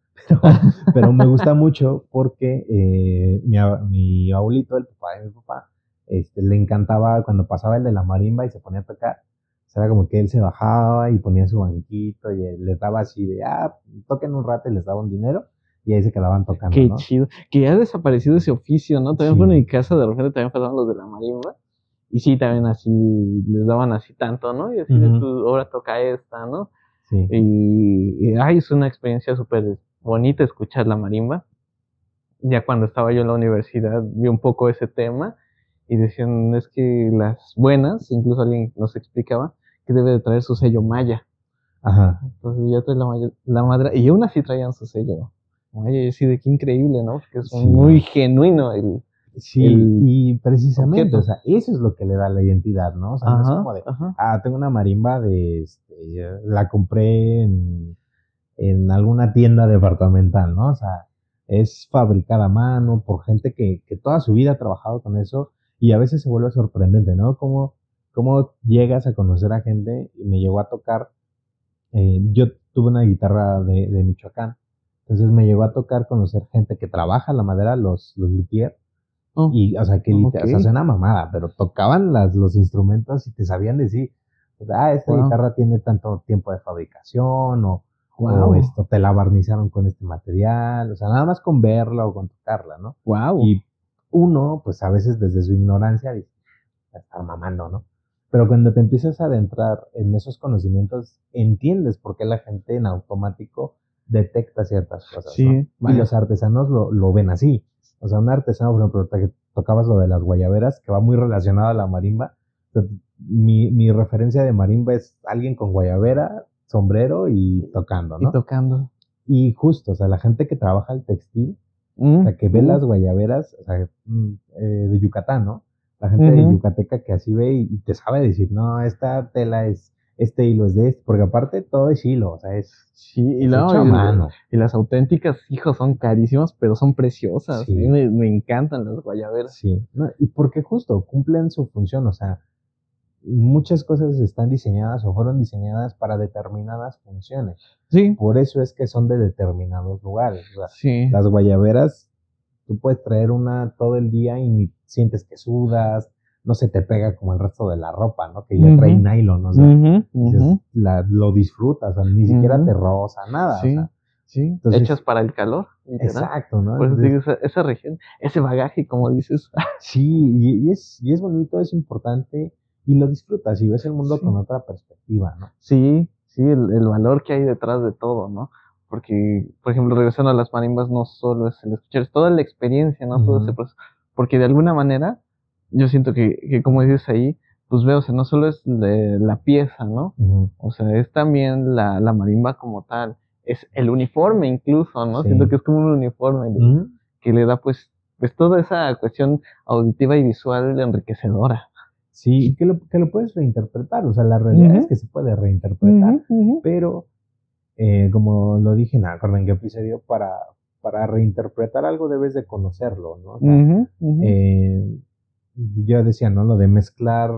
pero me gusta mucho porque mi abuelito, el papá de mi papá, le encantaba cuando pasaba el de la marimba y se ponía a tocar. O sea, era como que él se bajaba y ponía su banquito y les daba así de, toquen un rato y les daba un dinero y ahí se quedaban tocando, Qué ¿no? chido. Que ya ha desaparecido ese oficio, ¿no? También fue en mi casa, de repente también pasaban los de la marimba. Y sí, también así, les daban así tanto, ¿no? Y así de tu ahora toca esta, ¿no? Sí. Y es una experiencia súper bonita escuchar la marimba. Ya cuando estaba yo en la universidad vi un poco ese tema y decían, es que las buenas, incluso alguien nos explicaba, que debe de traer su sello maya. Ajá. Entonces ya trae la madera, y aún así traían su sello maya, y así de qué increíble, ¿no? Porque es muy genuino el... Sí, y precisamente, objeto. o sea, eso es lo que le da la identidad, ¿no? O sea, no es como de, tengo una marimba la compré en alguna tienda departamental, ¿no? O sea, es fabricada a mano por gente que toda su vida ha trabajado con eso y a veces se vuelve sorprendente, ¿no? Cómo llegas a conocer a gente y me llegó a tocar, yo tuve una guitarra de Michoacán, entonces me llegó a tocar conocer gente que trabaja la madera, los luthier. Y, o sea, o sea, suena mamada, pero tocaban los instrumentos y te sabían decir, pues, esta guitarra tiene tanto tiempo de fabricación, o esto, te la barnizaron con este material, o sea, nada más con verla o con tocarla, ¿no? Y uno, pues a veces desde su ignorancia dice, está mamando, ¿no? Pero cuando te empiezas a adentrar en esos conocimientos, entiendes por qué la gente en automático detecta ciertas cosas, ¿no? Y los artesanos lo ven así. O sea, un artesano, por ejemplo, que tocabas lo de las guayaberas, que va muy relacionado a la marimba. Mi referencia de marimba es alguien con guayabera, sombrero y tocando, ¿no? Y tocando. Y justo, o sea, la gente que trabaja el textil, o sea, que ve las guayaberas, o sea, de Yucatán, ¿no? La gente de yucateca que así ve y te sabe decir, no, esta tela es, este hilo es de este, porque aparte todo es hilo, o sea, es hecho a mano. Y las auténticas, hijos, son carísimas, pero son preciosas. Sí. A mí me encantan las guayaberas. Sí, no, y porque justo cumplen su función, o sea, muchas cosas están diseñadas o fueron diseñadas para determinadas funciones. Sí. Por eso es que son de determinados lugares. O sea, sí. Las guayaberas, tú puedes traer una todo el día y ni sientes que sudas, no se te pega como el resto de la ropa, ¿no? Que ya trae nylon, o sea, lo disfrutas, o sea, ni siquiera te roza, nada. Sí. O sea, sí. Entonces, hechas para el calor. Literal. Exacto, ¿no? Pues entonces, digo, esa región, ese bagaje, como dices. Sí, y es bonito, es importante. Y lo disfrutas y ves el mundo con otra perspectiva, ¿no? Sí, el valor que hay detrás de todo, ¿no? Porque, por ejemplo, regresando a las marimbas, no solo es el escuchar, es toda la experiencia, ¿no? Todo ese proceso. Porque de alguna manera, yo siento que como dices ahí, pues veo, o sea, no solo es la pieza, ¿no? O sea, es también la marimba como tal. Es el uniforme incluso, ¿no? Sí. Siento que es como un uniforme que le da, pues toda esa cuestión auditiva y visual enriquecedora. Sí, que lo puedes reinterpretar, o sea, la realidad es que se puede reinterpretar, pero como lo dije, no recuerdo en qué episodio, para reinterpretar algo debes de conocerlo, ¿no? O sea, yo decía, ¿no? Lo de mezclar,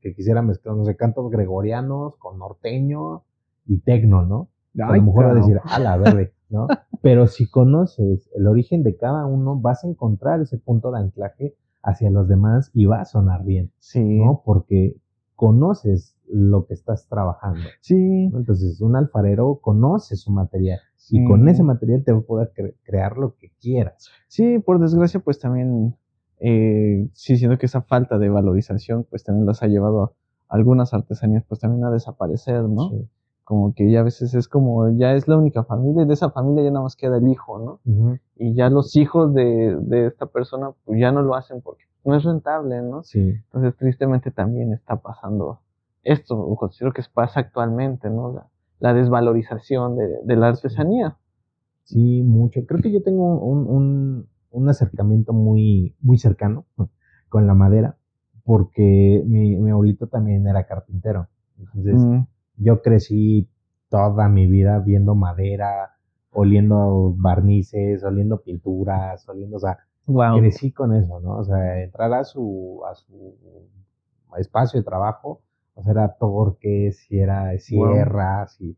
que quisiera mezclar, no sé, cantos gregorianos con norteño y tecno, ¿no? Ay, a lo mejor va a decir, la verde, ¿no? Pero si conoces el origen de cada uno, vas a encontrar ese punto de anclaje hacia los demás y va a sonar bien, ¿no? Porque conoces lo que estás trabajando. Sí. Entonces, un alfarero conoce su material Sí. y con ese material te va a poder crear lo que quieras. Sí, por desgracia, pues también, sí, siento que esa falta de valorización, pues también las ha llevado a algunas artesanías, pues también a desaparecer, ¿no? Sí. Como que ya a veces es como, ya es la única familia y de esa familia ya nada más queda el hijo, ¿no? Uh-huh. Y ya los hijos de esta persona, pues ya no lo hacen porque no es rentable, ¿no? Sí. Entonces, tristemente también está pasando esto, o considero que pasa actualmente, ¿no? La desvalorización de la artesanía. Sí, mucho. Creo que yo tengo un acercamiento muy, muy cercano con la madera, porque mi abuelito también era carpintero. Entonces, yo crecí toda mi vida viendo madera, oliendo barnices, oliendo pinturas, o sea, Wow. crecí con eso, ¿no? O sea, entrar a su espacio de trabajo, o sea, era torques, y era sierras, y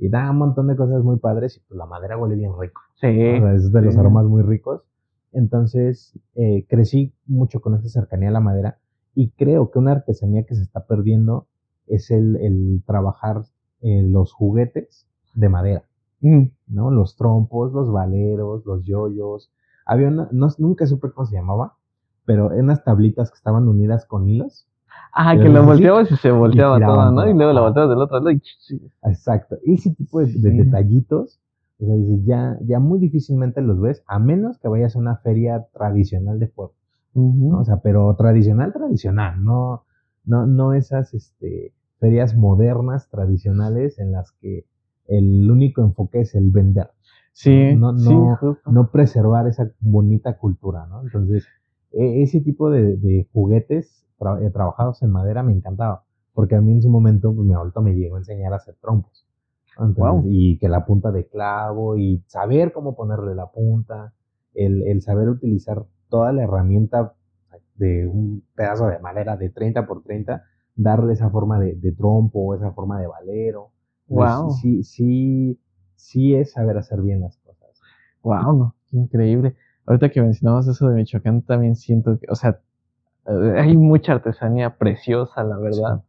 da un montón de cosas muy padres, y pues la madera huele bien rico. Sí. ¿No? O sea, es de los aromas muy ricos. Entonces, crecí mucho con esa cercanía a la madera, y creo que una artesanía que se está perdiendo es el trabajar los juguetes de madera, ¿no? Los trompos, los valeros, los yoyos. Había nunca supe cómo se llamaba, pero eran unas tablitas que estaban unidas con hilos. Ah, que lo volteabas y se volteaba todo, ¿no? Y luego lo volteabas del otro lado y... Exacto. Ese tipo de detallitos, o sea, dices, ya muy difícilmente los ves, a menos que vayas a una feria tradicional de pueblo. ¿No? O sea, pero tradicional, no esas ferias modernas, tradicionales, en las que el único enfoque es el vender. Sí, no preservar esa bonita cultura, ¿no? Entonces, ese tipo de juguetes trabajados en madera me encantaba, porque a mí en su momento pues, mi abuelo me llegó a enseñar a hacer trompos. Entonces, y que la punta de clavo, y saber cómo ponerle la punta, el saber utilizar toda la herramienta de un pedazo de madera de 30 por 30, darle esa forma de trompo, esa forma de valero. Wow. Sí es saber hacer bien las cosas. Wow, no, increíble. Ahorita que mencionabas eso de Michoacán, también siento que, o sea, hay mucha artesanía preciosa, la verdad. Sí.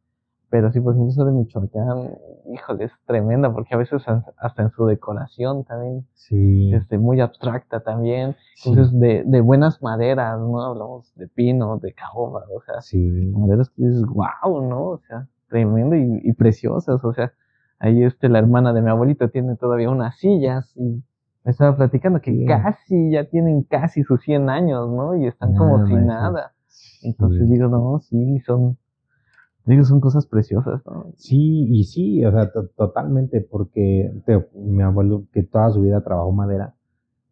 Pero sí, pues eso de Michoacán, híjole, es tremenda, porque a veces hasta en su decoración también, sí. Muy abstracta también. Sí. Entonces, de buenas maderas, ¿no? Hablamos de pino, de caoba, o sea, sí. maderas que dices, wow, ¿no? O sea, tremendo y preciosas, o sea, ahí la hermana de mi abuelito tiene todavía unas sillas y me estaba platicando que ya tienen casi sus 100 años, ¿no? Y están como sin nada. Entonces digo, no, sí, son cosas preciosas, ¿no? Sí, y sí, o sea, totalmente, porque mi abuelo, que toda su vida trabajó madera,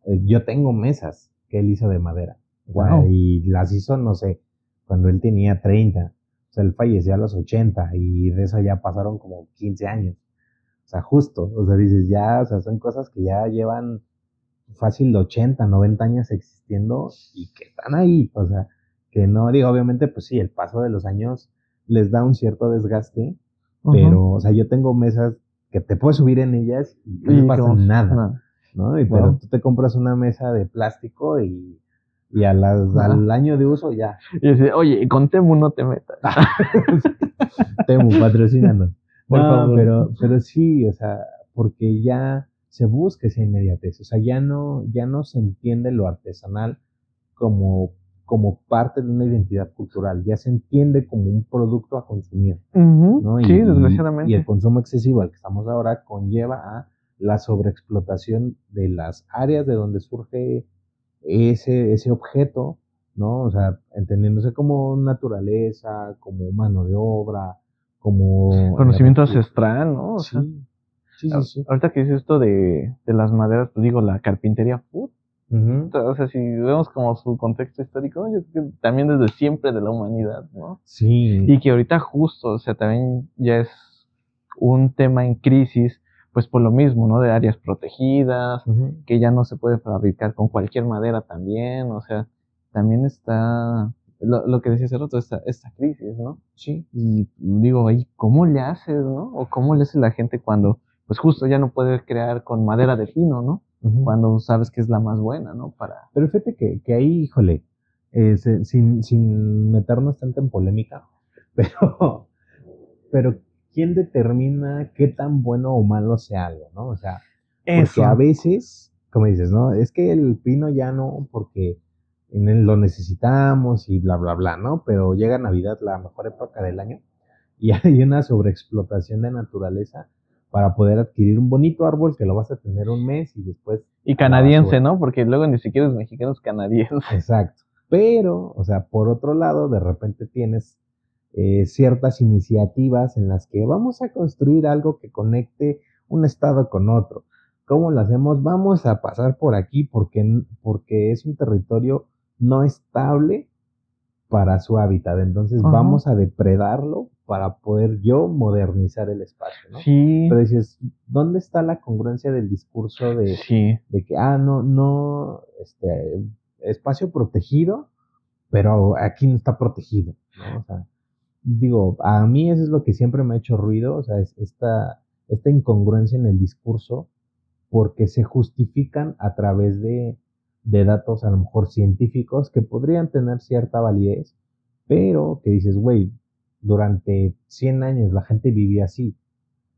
yo tengo mesas que él hizo de madera. Wow. Y las hizo, no sé, cuando él tenía 30. O sea, él falleció a los 80 y de eso ya pasaron como 15 años. O sea, justo, o sea, dices, ya, o sea, son cosas que ya llevan fácil de 80, 90 años existiendo y que están ahí. O sea, que no, digo, obviamente, pues sí, el paso de los años les da un cierto desgaste, pero, o sea, yo tengo mesas que te puedes subir en ellas y no pasa nada, ¿no? Pero tú te compras una mesa de plástico y al año de uso ya. Y dice, oye, con Temu no te metas. Temu, patrocínanos. Por favor. Pero sí, o sea, porque ya se busca esa inmediatez, o sea, ya no se entiende lo artesanal como parte de una identidad cultural, ya se entiende como un producto a consumir, ¿no? Sí, desgraciadamente. Y el consumo excesivo al que estamos ahora conlleva a la sobreexplotación de las áreas de donde surge ese objeto, ¿no? O sea, entendiéndose como naturaleza, como mano de obra, como conocimiento ancestral, ¿no? O sea, sí. Ahorita que dices esto de las maderas, pues digo, la carpintería food. O sea, si vemos como su contexto histórico, yo creo que también desde siempre de la humanidad, ¿no? Sí. Y que ahorita justo, o sea, también ya es un tema en crisis, pues por lo mismo, ¿no? De áreas protegidas, que ya no se puede fabricar con cualquier madera también, o sea, también está lo que decía hace rato, esta crisis, ¿no? Sí. Y digo, ahí, ¿cómo le haces, no? O cómo le hace la gente cuando, pues justo ya no puede crear con madera de pino, ¿no? Cuando sabes que es la más buena, ¿no? Pero fíjate que ahí, híjole, sin meternos tanto en polémica, pero ¿quién determina qué tan bueno o malo sea algo, ¿no? O sea, porque a veces, como dices, ¿no? Es que el pino ya no, porque lo necesitamos y bla, bla, bla, ¿no? Pero llega Navidad, la mejor época del año, y hay una sobreexplotación de naturaleza para poder adquirir un bonito árbol que lo vas a tener un mes y después Y a la canadiense, basura. ¿no? Porque luego ni siquiera es mexicano, es canadiense. Exacto. Pero, o sea, por otro lado, de repente tienes ciertas iniciativas en las que vamos a construir algo que conecte un estado con otro. ¿Cómo lo hacemos? Vamos a pasar por aquí porque es un territorio no estable para su hábitat. Entonces Ajá. vamos a depredarlo para poder yo modernizar el espacio, ¿no? Sí, Pero dices, ¿dónde está la congruencia del discurso sí. de que, no, espacio protegido, pero aquí no está protegido, ¿no? O sea, digo, a mí eso es lo que siempre me ha hecho ruido, o sea, es esta incongruencia en el discurso, porque se justifican a través de datos a lo mejor científicos que podrían tener cierta validez, pero que dices, güey, durante 100 años la gente vivía así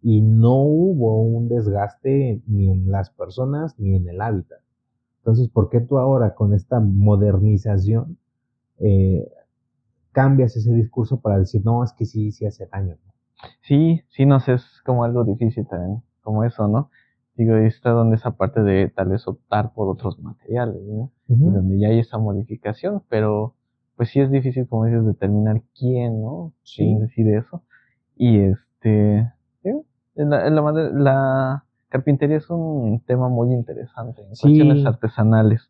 y no hubo un desgaste ni en las personas ni en el hábitat. Entonces, ¿por qué tú ahora con esta modernización eh, cambias ese discurso para decir, no, es que sí, sí hace daño? Sí, sí, no sé, es como algo difícil también, como eso, ¿no? Digo, ahí está donde esa parte de tal vez optar por otros materiales, ¿no? Y donde ya hay esa modificación, pero pues sí es difícil, como dices, determinar quién, ¿no? Quién Sí, decide eso. Y sí, la carpintería es un tema muy interesante en cuestiones sí, artesanales.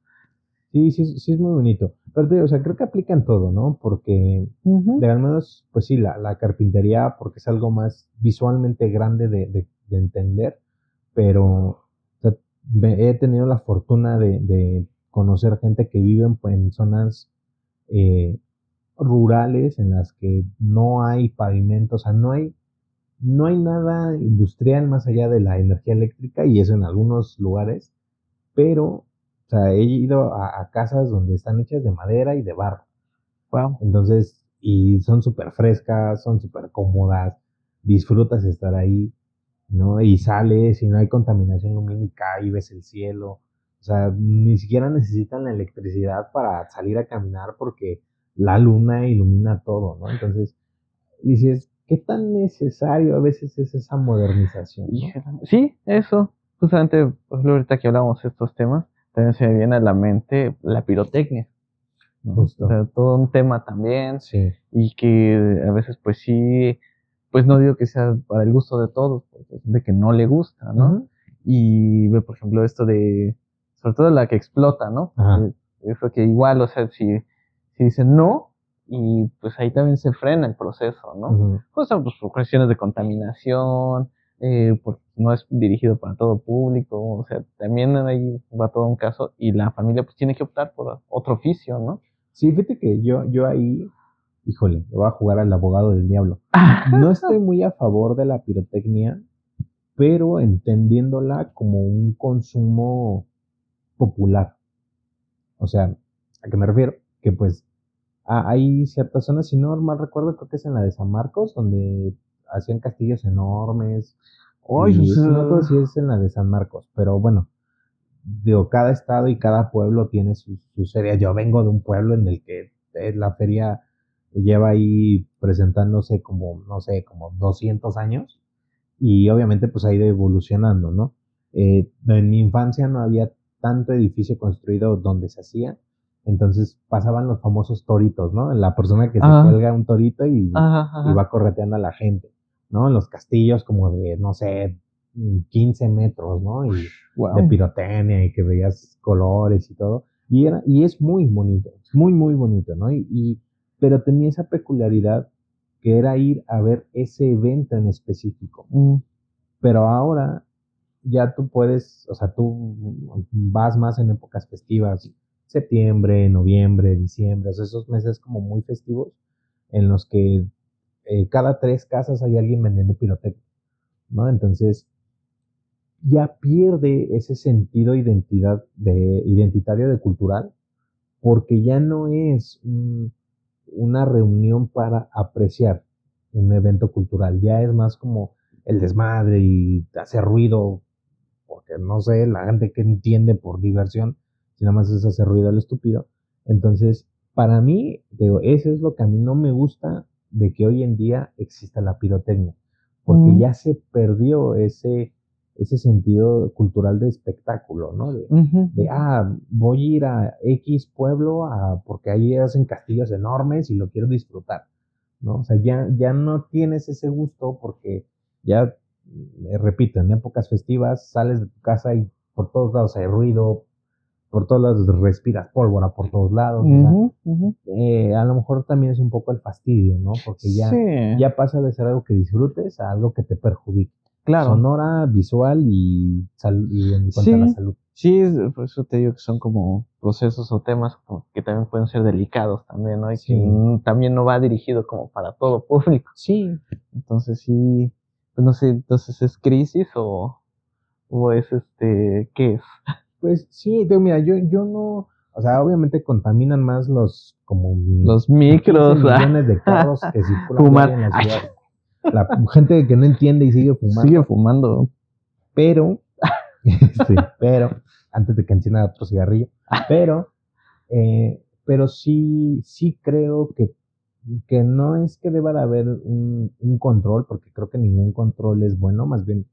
sí, sí, sí es muy bonito. Pero o sea, creo que aplica en todo, ¿no? Porque Ujú. de al menos, pues sí, la carpintería, porque es algo más visualmente grande de entender, pero o sea, he tenido la fortuna de conocer gente que vive en zonas eh, rurales en las que no hay pavimentos, o sea, no hay nada industrial más allá de la energía eléctrica y eso en algunos lugares, pero, o sea, he ido a casas donde están hechas de madera y de barro. Wow. Entonces, y son súper frescas, son súper cómodas, disfrutas estar ahí, ¿no? Y sales y no hay contaminación lumínica y ves el cielo. O sea, ni siquiera necesitan la electricidad para salir a caminar porque la luna ilumina todo, ¿no? Entonces, dices, ¿qué tan necesario a veces es esa modernización, ¿no? Sí, eso. Justamente, por ejemplo, ahorita que hablamos de estos temas, también se me viene a la mente la pirotecnia, ¿no? O Justo. sea, todo un tema también, Sí. y que a veces, pues sí, pues no digo que sea para el gusto de todos, porque hay gente que no le gusta, ¿no? Ujú. Y ve, por ejemplo, esto de, sobre todo la que explota, ¿no? Ajá. Eso que igual, o sea, si dicen no, y pues ahí también se frena el proceso, ¿no? Ujú. Justo pues, por cuestiones de contaminación, porque no es dirigido para todo público, o sea, también ahí va todo un caso, y la familia pues tiene que optar por otro oficio, ¿no? Sí, fíjate que yo ahí, híjole, me voy a jugar al abogado del diablo. No estoy muy a favor de la pirotecnia, pero entendiéndola como un consumo popular. O sea, ¿a qué me refiero? Que pues hay ciertas zonas, si no mal recuerdo, creo que es en la de San Marcos, donde hacían castillos enormes. Ay, o Y sea, no recuerdo si es en la de San Marcos, pero bueno, digo, cada estado y cada pueblo tiene su feria. Yo vengo de un pueblo en el que la feria lleva ahí presentándose como, no sé, como 200 años y obviamente pues ha ido evolucionando, ¿no? En mi infancia no había tanto edificio construido donde se hacía, entonces pasaban los famosos toritos, ¿no? La persona que se ajá, cuelga un torito ajá, y ajá, va correteando a la gente, ¿no? En los castillos como de, no sé, 15 metros, ¿no? Y de wow. pirotecnia y que veías colores y todo. Y es muy bonito, muy, muy bonito, ¿no? Pero tenía esa peculiaridad que era ir a ver ese evento en específico. Pero ahora ya tú puedes, o sea, tú vas más en épocas festivas, septiembre, noviembre, diciembre, o sea, esos meses como muy festivos en los que cada 3 casas hay alguien vendiendo pirotecnia, ¿no? Entonces ya pierde ese sentido identitario de cultural porque ya no es una reunión para apreciar, un evento cultural, ya es más como el desmadre y hacer ruido, porque no sé, la gente que entiende por diversión, si nada más es hacer ruido al estúpido. Entonces, para mí, digo, eso es lo que a mí no me gusta de que hoy en día exista la pirotecnia, porque ya se perdió ese sentido cultural de espectáculo, ¿no? Voy a ir a X pueblo porque ahí hacen castillos enormes y lo quiero disfrutar, ¿no? O sea, ya no tienes ese gusto porque ya, repito, en épocas festivas sales de tu casa y por todos lados hay ruido, por todos lados respiras pólvora por todos lados, a lo mejor también es un poco el fastidio, ¿no? Porque ya pasa de ser algo que disfrutes a algo que te perjudique. Claro. Sonora, visual y en cuanto a la salud. Sí, por eso te digo que son como procesos o temas que también pueden ser delicados también, ¿no? Y que también no va dirigido como para todo público. Sí. Entonces sí, pues no sé, entonces ¿es crisis o es qué es? Pues sí, mira, yo no, o sea, obviamente contaminan más los micros, millones de carros que circulan en la ciudad. La gente que no entiende y sigue fumando. Sigue fumando. Pero, antes de que encienda otro cigarrillo, pero sí creo que no es que deba de haber un control, porque creo que ningún control es bueno, más bien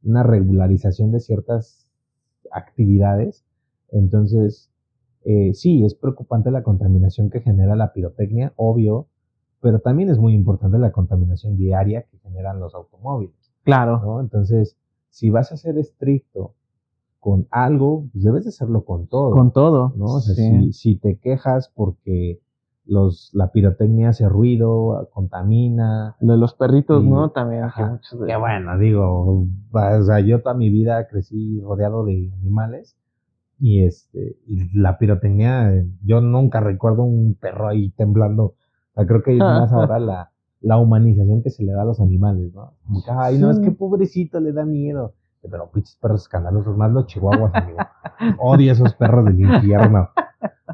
una regularización de ciertas actividades. Entonces, sí, es preocupante la contaminación que genera la pirotecnia, obvio, pero también es muy importante la contaminación diaria que generan los automóviles. Claro. ¿No? Entonces, si vas a ser estricto con algo, pues debes de hacerlo con todo. Con todo. ¿No? O sea, si te quejas porque la pirotecnia hace ruido, contamina. Lo de los perritos, ¿no? También. Que bueno, digo, o sea, yo toda mi vida crecí rodeado de animales y la pirotecnia, yo nunca recuerdo un perro ahí temblando. O sea, creo que es más ahora la humanización que se le da a los animales, ¿no? Como que, ay, no, es que pobrecito, le da miedo. Pero pinches perros escandalosos, más los chihuahuas, amigo. Odio esos perros del infierno.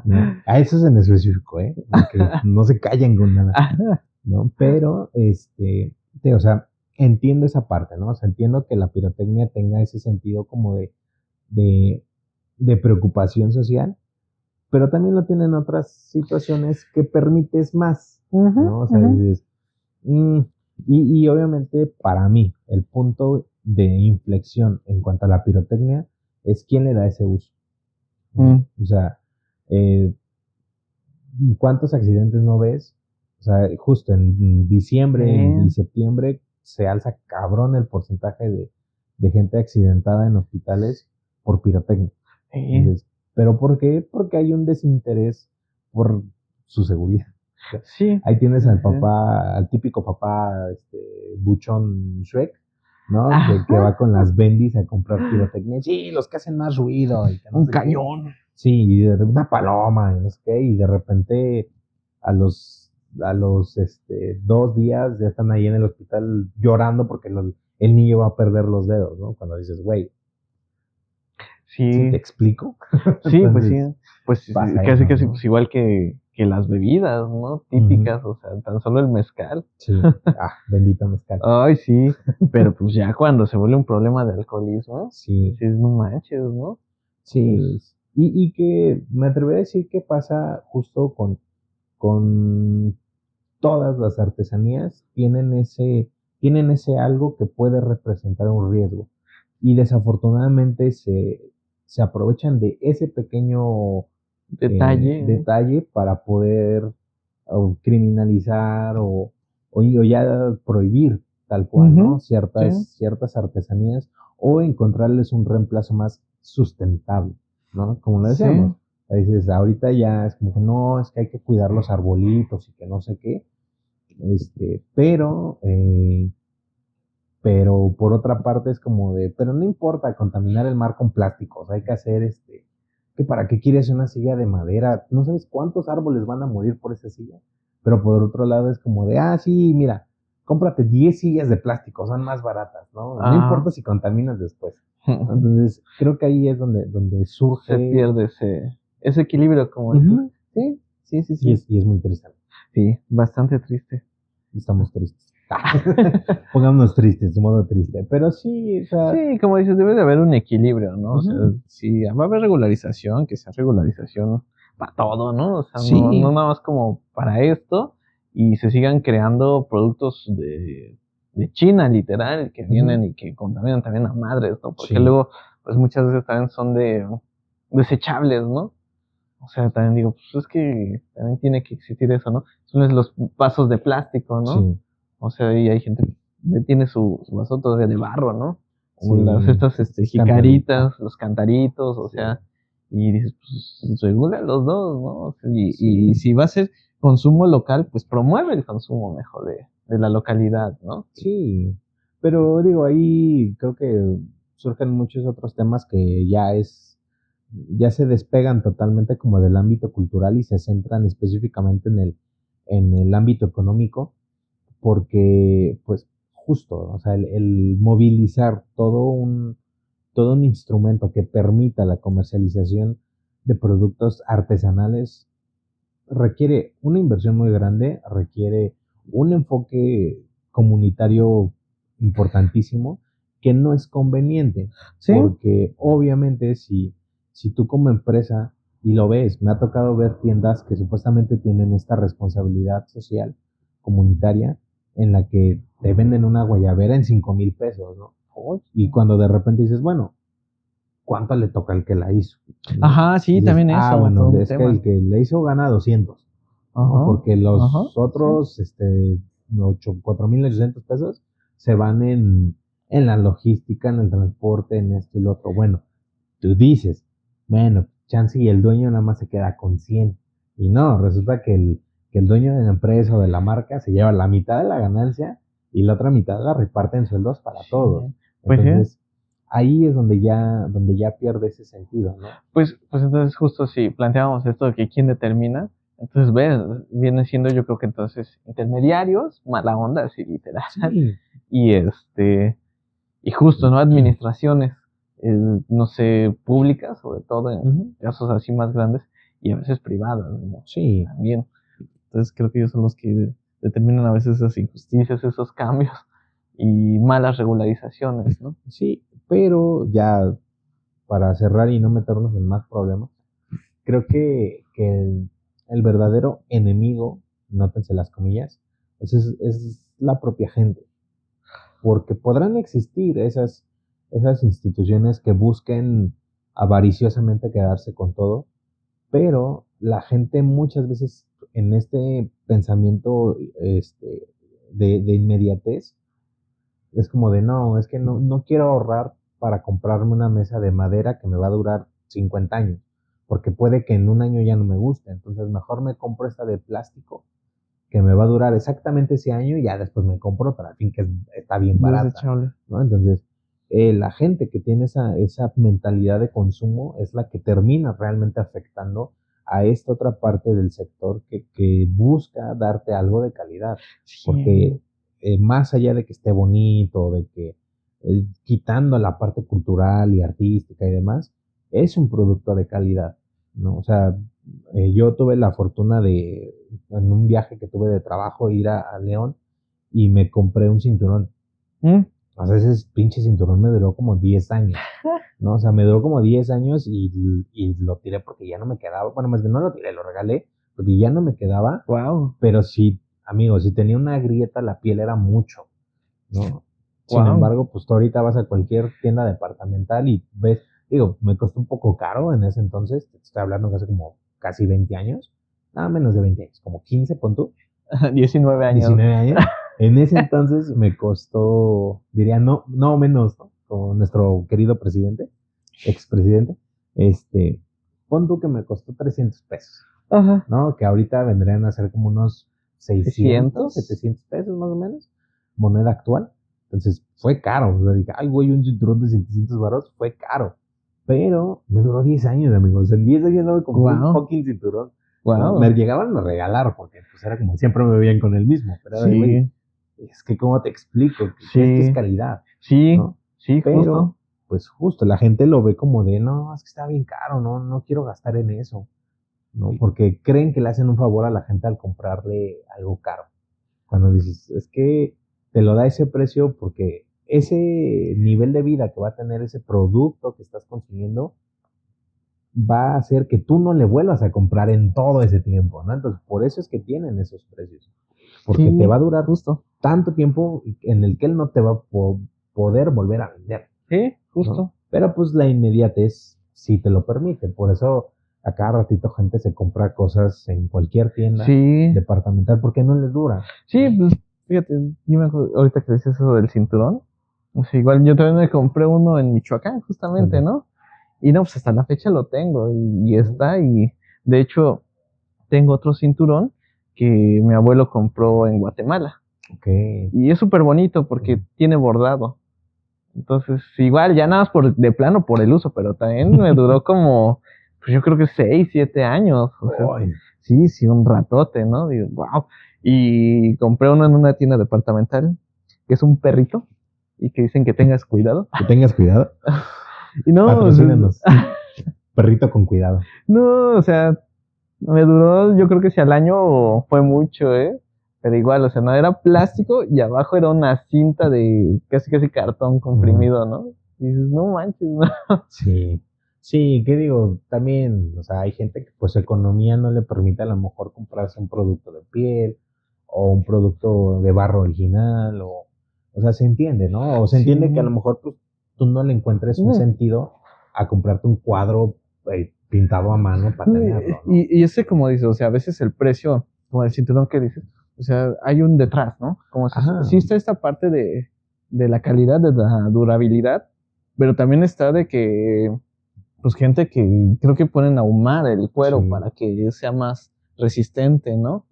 ¿No? A esos en específico, porque no se callan con nada, ¿no? Pero, o sea, entiendo esa parte, ¿no? O sea, entiendo que la pirotecnia tenga ese sentido como de preocupación social, pero también lo tienen otras situaciones que permites más, ¿no? O sea, dices, y obviamente para mí, el punto de inflexión en cuanto a la pirotecnia es quién le da ese uso. O sea, ¿cuántos accidentes no ves? O sea, justo en diciembre y septiembre se alza cabrón el porcentaje de gente accidentada en hospitales por pirotecnia. Entonces, ¿pero por qué? Porque hay un desinterés por su seguridad. Sí. Ahí tienes al típico papá, buchón Shrek, ¿no? Que va con las bendis a comprar pirotecnia. Sí, los que hacen más ruido. Y que no un cañón. Sí, y de una paloma, y no sé qué, y de repente a los 2 días ya están ahí en el hospital llorando porque el niño va a perder los dedos, ¿no? Cuando dices, güey. Sí. ¿Te explico? Sí, Entonces, pues casi pues igual que las bebidas, ¿no? Típicas, o sea, tan solo el mezcal. Sí, bendito mezcal. Ay, sí, pero pues ya cuando se vuelve un problema de alcoholismo, sí no manches, ¿no? Sí, y que me atrevería a decir que pasa justo con todas las artesanías, tienen ese algo que puede representar un riesgo, y desafortunadamente se aprovechan de ese pequeño detalle para poder criminalizar o ya prohibir tal cual, ¿no? Ciertas artesanías, o encontrarles un reemplazo más sustentable, ¿no? Como lo decíamos. Dices, ahorita ya es como que no, es que hay que cuidar los arbolitos y que no sé qué. Pero por otra parte es como pero no importa contaminar el mar con plásticos, hay que hacer que para qué quieres una silla de madera, no sabes cuántos árboles van a morir por esa silla, pero por otro lado es como sí, mira, cómprate 10 sillas de plástico, son más baratas, ¿no? No importa si contaminas después. Entonces, creo que ahí es donde surge... Se pierde ese equilibrio, como Sí. Y es muy triste. Sí, bastante triste. Estamos tristes. Pongámonos tristes, su modo triste. Pero sí, o sea. Sí, como dices, debe de haber un equilibrio, ¿no? O sea, sí, va a haber regularización, que sea regularización para todo, ¿no? O sea, Sí. no nada más como para esto y se sigan creando productos de China, literal, que vienen y que contaminan también a madres, ¿no? Porque luego, pues muchas veces también son de desechables, ¿no? O sea, también digo, pues es que también tiene que existir eso, ¿no? Son los vasos de plástico, ¿no? Sí. O sea, y hay gente que tiene su vaso todavía de barro, ¿no? O estas jicaritas, los cantaritos, o sea, y dices, pues regula los dos, ¿no? O sea, y si va a ser consumo local, pues promueve el consumo mejor de la localidad, ¿no? Sí, pero digo, ahí creo que surgen muchos otros temas que ya se despegan totalmente como del ámbito cultural y se centran específicamente en el ámbito económico, porque pues justo, o sea, el movilizar todo un instrumento que permita la comercialización de productos artesanales requiere una inversión muy grande, requiere un enfoque comunitario importantísimo que no es conveniente, porque obviamente si tú como empresa, y lo ves, me ha tocado ver tiendas que supuestamente tienen esta responsabilidad social comunitaria en la que te venden una guayabera en 5,000 pesos, ¿no? Y cuando de repente dices, bueno, ¿cuánto le toca al que la hizo? ¿No? Ajá, sí, dices, también eso. Bueno, es que el que le hizo gana 200, ¿no? Porque los otros, 4,800 pesos se van en la logística, en el transporte, en esto y lo otro. Bueno, tú dices, bueno, chance y el dueño nada más se queda con 100. Y no, resulta que el dueño de la empresa o de la marca se lleva la mitad de la ganancia y la otra mitad la reparte en sueldos para todos. Pues Entonces, ahí es donde ya pierde ese sentido, ¿no? Pues entonces justo si planteamos esto de que quién determina, entonces viene siendo yo creo que entonces intermediarios, mala onda, así literal, Sí. y justo, ¿no? Administraciones, no sé, públicas, sobre todo en casos así más grandes, y a veces privadas, ¿no? Sí. También. Entonces creo que ellos son los que determinan a veces esas injusticias, esos cambios y malas regularizaciones, ¿no? Sí, pero ya para cerrar y no meternos en más problemas, creo que el verdadero enemigo, nótense las comillas, pues es la propia gente. Porque podrán existir esas instituciones que busquen avariciosamente quedarse con todo, pero la gente muchas veces en este pensamiento de inmediatez es como de no, es que no quiero ahorrar para comprarme una mesa de madera que me va a durar 50 años, porque puede que en un año ya no me guste, entonces mejor me compro esta de plástico que me va a durar exactamente ese año y ya después me compro otra, al fin que está bien barata, Desechable. ¿no? Entonces, la gente que tiene esa mentalidad de consumo es la que termina realmente afectando a esta otra parte del sector que busca darte algo de calidad, porque más allá de que esté bonito, de que quitando la parte cultural y artística y demás, es un producto de calidad, ¿no? O sea, yo tuve la fortuna de, en un viaje que tuve de trabajo, ir a León y me compré un cinturón. O sea, ese pinche cinturón me duró como 10 años, ¿no? O sea, me duró como 10 años y lo tiré porque ya no me quedaba. Bueno, más bien no lo tiré, lo regalé porque ya no me quedaba. Wow. Pero sí, amigo, si tenía una grieta, la piel era mucho, ¿no? Sin embargo, pues tú ahorita vas a cualquier tienda departamental y ves, digo, me costó un poco caro en ese entonces, te estoy hablando que hace como casi 20 años, nada menos de 20 años, como 15, pon tú. 19 años. 19 años. En ese entonces me costó, diría, no menos, ¿no? Como nuestro querido presidente, expresidente, pon tú que me costó 300 pesos, Ajá. ¿no? Que ahorita vendrían a ser como unos 600, 700 pesos más o menos, moneda actual. Entonces fue caro. O sea, dije, ay, güey, un cinturón de 700 varos fue caro. Pero me duró 10 años, amigos. En 10 años no me compré un fucking cinturón. ¿No? Me llegaban a regalar porque pues era como siempre me veían con el mismo. Pero sí. Güey, es que cómo te explico, sí. Esto es calidad. Sí, ¿no? sí, pero, justo. Pues justo, la gente lo ve como de, no, es que está bien caro, no quiero gastar en eso. ¿No? Porque creen que le hacen un favor a la gente al comprarle algo caro. Cuando dices, es que te lo da ese precio porque ese nivel de vida que va a tener ese producto que estás consumiendo va a hacer que tú no le vuelvas a comprar en todo ese tiempo, ¿no? Entonces, por eso es que tienen esos precios. Porque Sí, te va a durar justo. tanto tiempo en el que él no te va a poder volver a vender. Sí, justo. ¿No? Pero pues la inmediatez sí te lo permite. Por eso a cada ratito gente se compra cosas en cualquier tienda Sí, departamental porque no les dura. sí, pues fíjate, yo me acuerdo, ahorita que dices eso del cinturón, o sea, igual yo también me compré uno en Michoacán, justamente, ¿no? Y no, pues hasta la fecha lo tengo y está, y de hecho tengo otro cinturón que mi abuelo compró en Guatemala. Okay. Y es súper bonito porque tiene bordado. Entonces, igual, ya nada más de plano por el uso, pero también me duró como, pues yo creo que 6, 7 años. O sea, sí, un ratote, ¿no? Digo, wow. Y compré uno en una tienda departamental, que es un perrito, y que dicen que tengas cuidado. Que tengas cuidado. Y no, patrocínanos. Perrito con cuidado. No, o sea, me duró, yo creo que si al año fue mucho, ¿eh? Pero igual, o sea, no era plástico y abajo era una cinta de casi cartón comprimido, ¿no? Y dices, no manches, ¿no? Sí, sí, ¿qué digo? También, o sea, hay gente que pues su economía no le permite a lo mejor comprarse un producto de piel o un producto de barro original o sea, se entiende, ¿no? O se entiende que a lo mejor pues, tú no le encuentres un sentido a comprarte un cuadro pintado a mano para tenerlo, ¿no? Y ese, como dices, o sea, a veces el precio, como el cinturón que dices, o sea, hay un detrás, ¿no? Como sí está esta parte de la calidad, de la durabilidad, pero también está de que, pues gente que creo que ponen a ahumar el cuero para que sea más resistente, ¿no?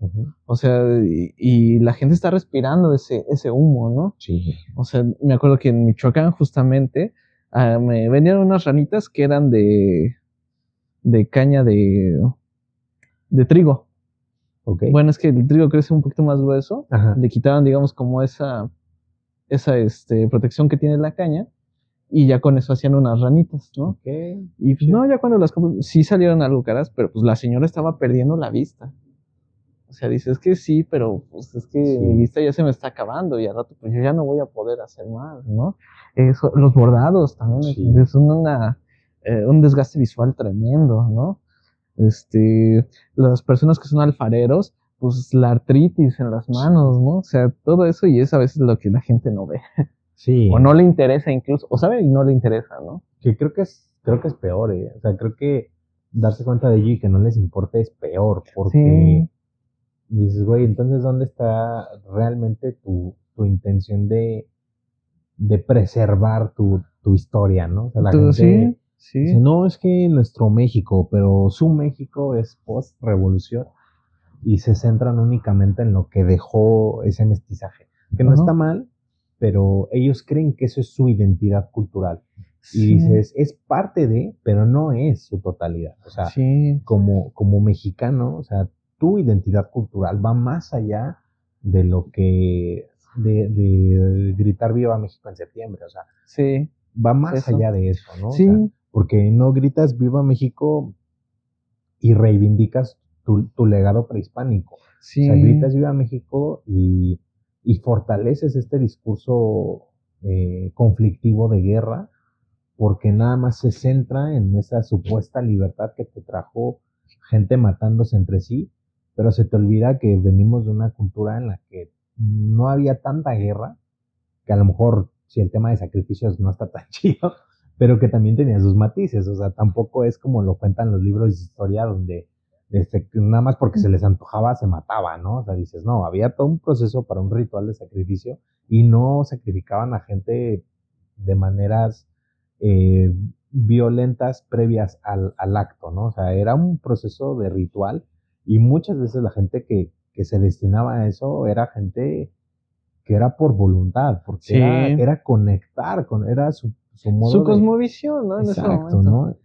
O sea, y la gente está respirando ese humo, ¿no? Sí. O sea, me acuerdo que en Michoacán justamente me vendieron unas ranitas que eran de caña de trigo. Okay. Bueno, es que el trigo crece un poquito más grueso. Ajá. Le quitaban, digamos, como esa protección que tiene la caña. Y ya con eso hacían unas ranitas, ¿no? Okay. Y pues, no, ya cuando las compré, sí salieron algo caras, pero pues la señora estaba perdiendo la vista. O sea, dice, es que sí, pero pues es que mi vista ya se me está acabando y al rato pues yo ya no voy a poder hacer más, ¿no? Eso, los bordados también es un desgaste visual tremendo, ¿no? Las personas que son alfareros, pues la artritis en las manos, ¿no? O sea, todo eso y es a veces lo que la gente no ve. Sí. O no le interesa incluso, o sabe y no le interesa, ¿no? Que creo que es peor, ¿eh? O sea, creo que darse cuenta de ello y que no les importe es peor, porque dices, güey, entonces, ¿dónde está realmente tu intención de preservar tu historia, ¿no? O sea, la gente dice, no, es que nuestro México, pero su México es post-revolución y se centran únicamente en lo que dejó ese mestizaje, que no está mal, pero ellos creen que eso es su identidad cultural. Y dices, es parte de, pero no es su totalidad. O sea, como mexicano, o sea, tu identidad cultural va más allá de lo que, de gritar Viva México en septiembre. O sea, va más allá de eso, ¿no? Sí. O sea, porque no gritas Viva México y reivindicas tu legado prehispánico. Sí. O sea, gritas Viva México y fortaleces este discurso conflictivo de guerra, porque nada más se centra en esa supuesta libertad que te trajo gente matándose entre sí, pero se te olvida que venimos de una cultura en la que no había tanta guerra, que a lo mejor si el tema de sacrificios no está tan chido, pero que también tenía sus matices. O sea, tampoco es como lo cuentan los libros de historia donde nada más porque se les antojaba se mataba, ¿no? O sea, dices, no, había todo un proceso para un ritual de sacrificio y no sacrificaban a gente de maneras violentas previas al acto, ¿no? O sea, era un proceso de ritual y muchas veces la gente que se destinaba a eso era gente que era por voluntad, porque era conectar, era su modo su cosmovisión, ¿no? Exacto, ¿no?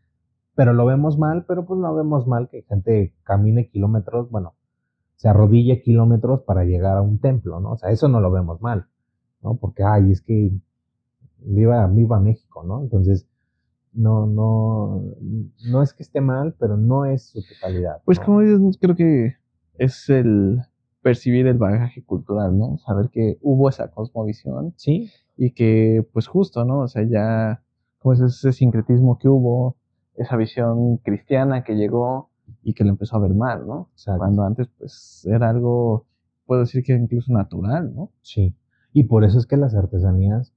Pero lo vemos mal, pero pues no vemos mal que gente camine kilómetros, bueno, se arrodille kilómetros para llegar a un templo, ¿no? O sea, eso no lo vemos mal, ¿no? Porque, ay, es que viva México, ¿no? Entonces, no es que esté mal, pero no es su totalidad. Pues ¿no? como dices, creo que es el percibir el bagaje cultural, ¿no? Saber que hubo esa cosmovisión. Sí. Y que, pues justo, ¿no? O sea, ya, pues ese sincretismo que hubo, esa visión cristiana que llegó y que lo empezó a ver mal, ¿no? Exacto. Cuando antes, pues, era algo, puedo decir que incluso natural, ¿no? Sí. Y por eso es que las artesanías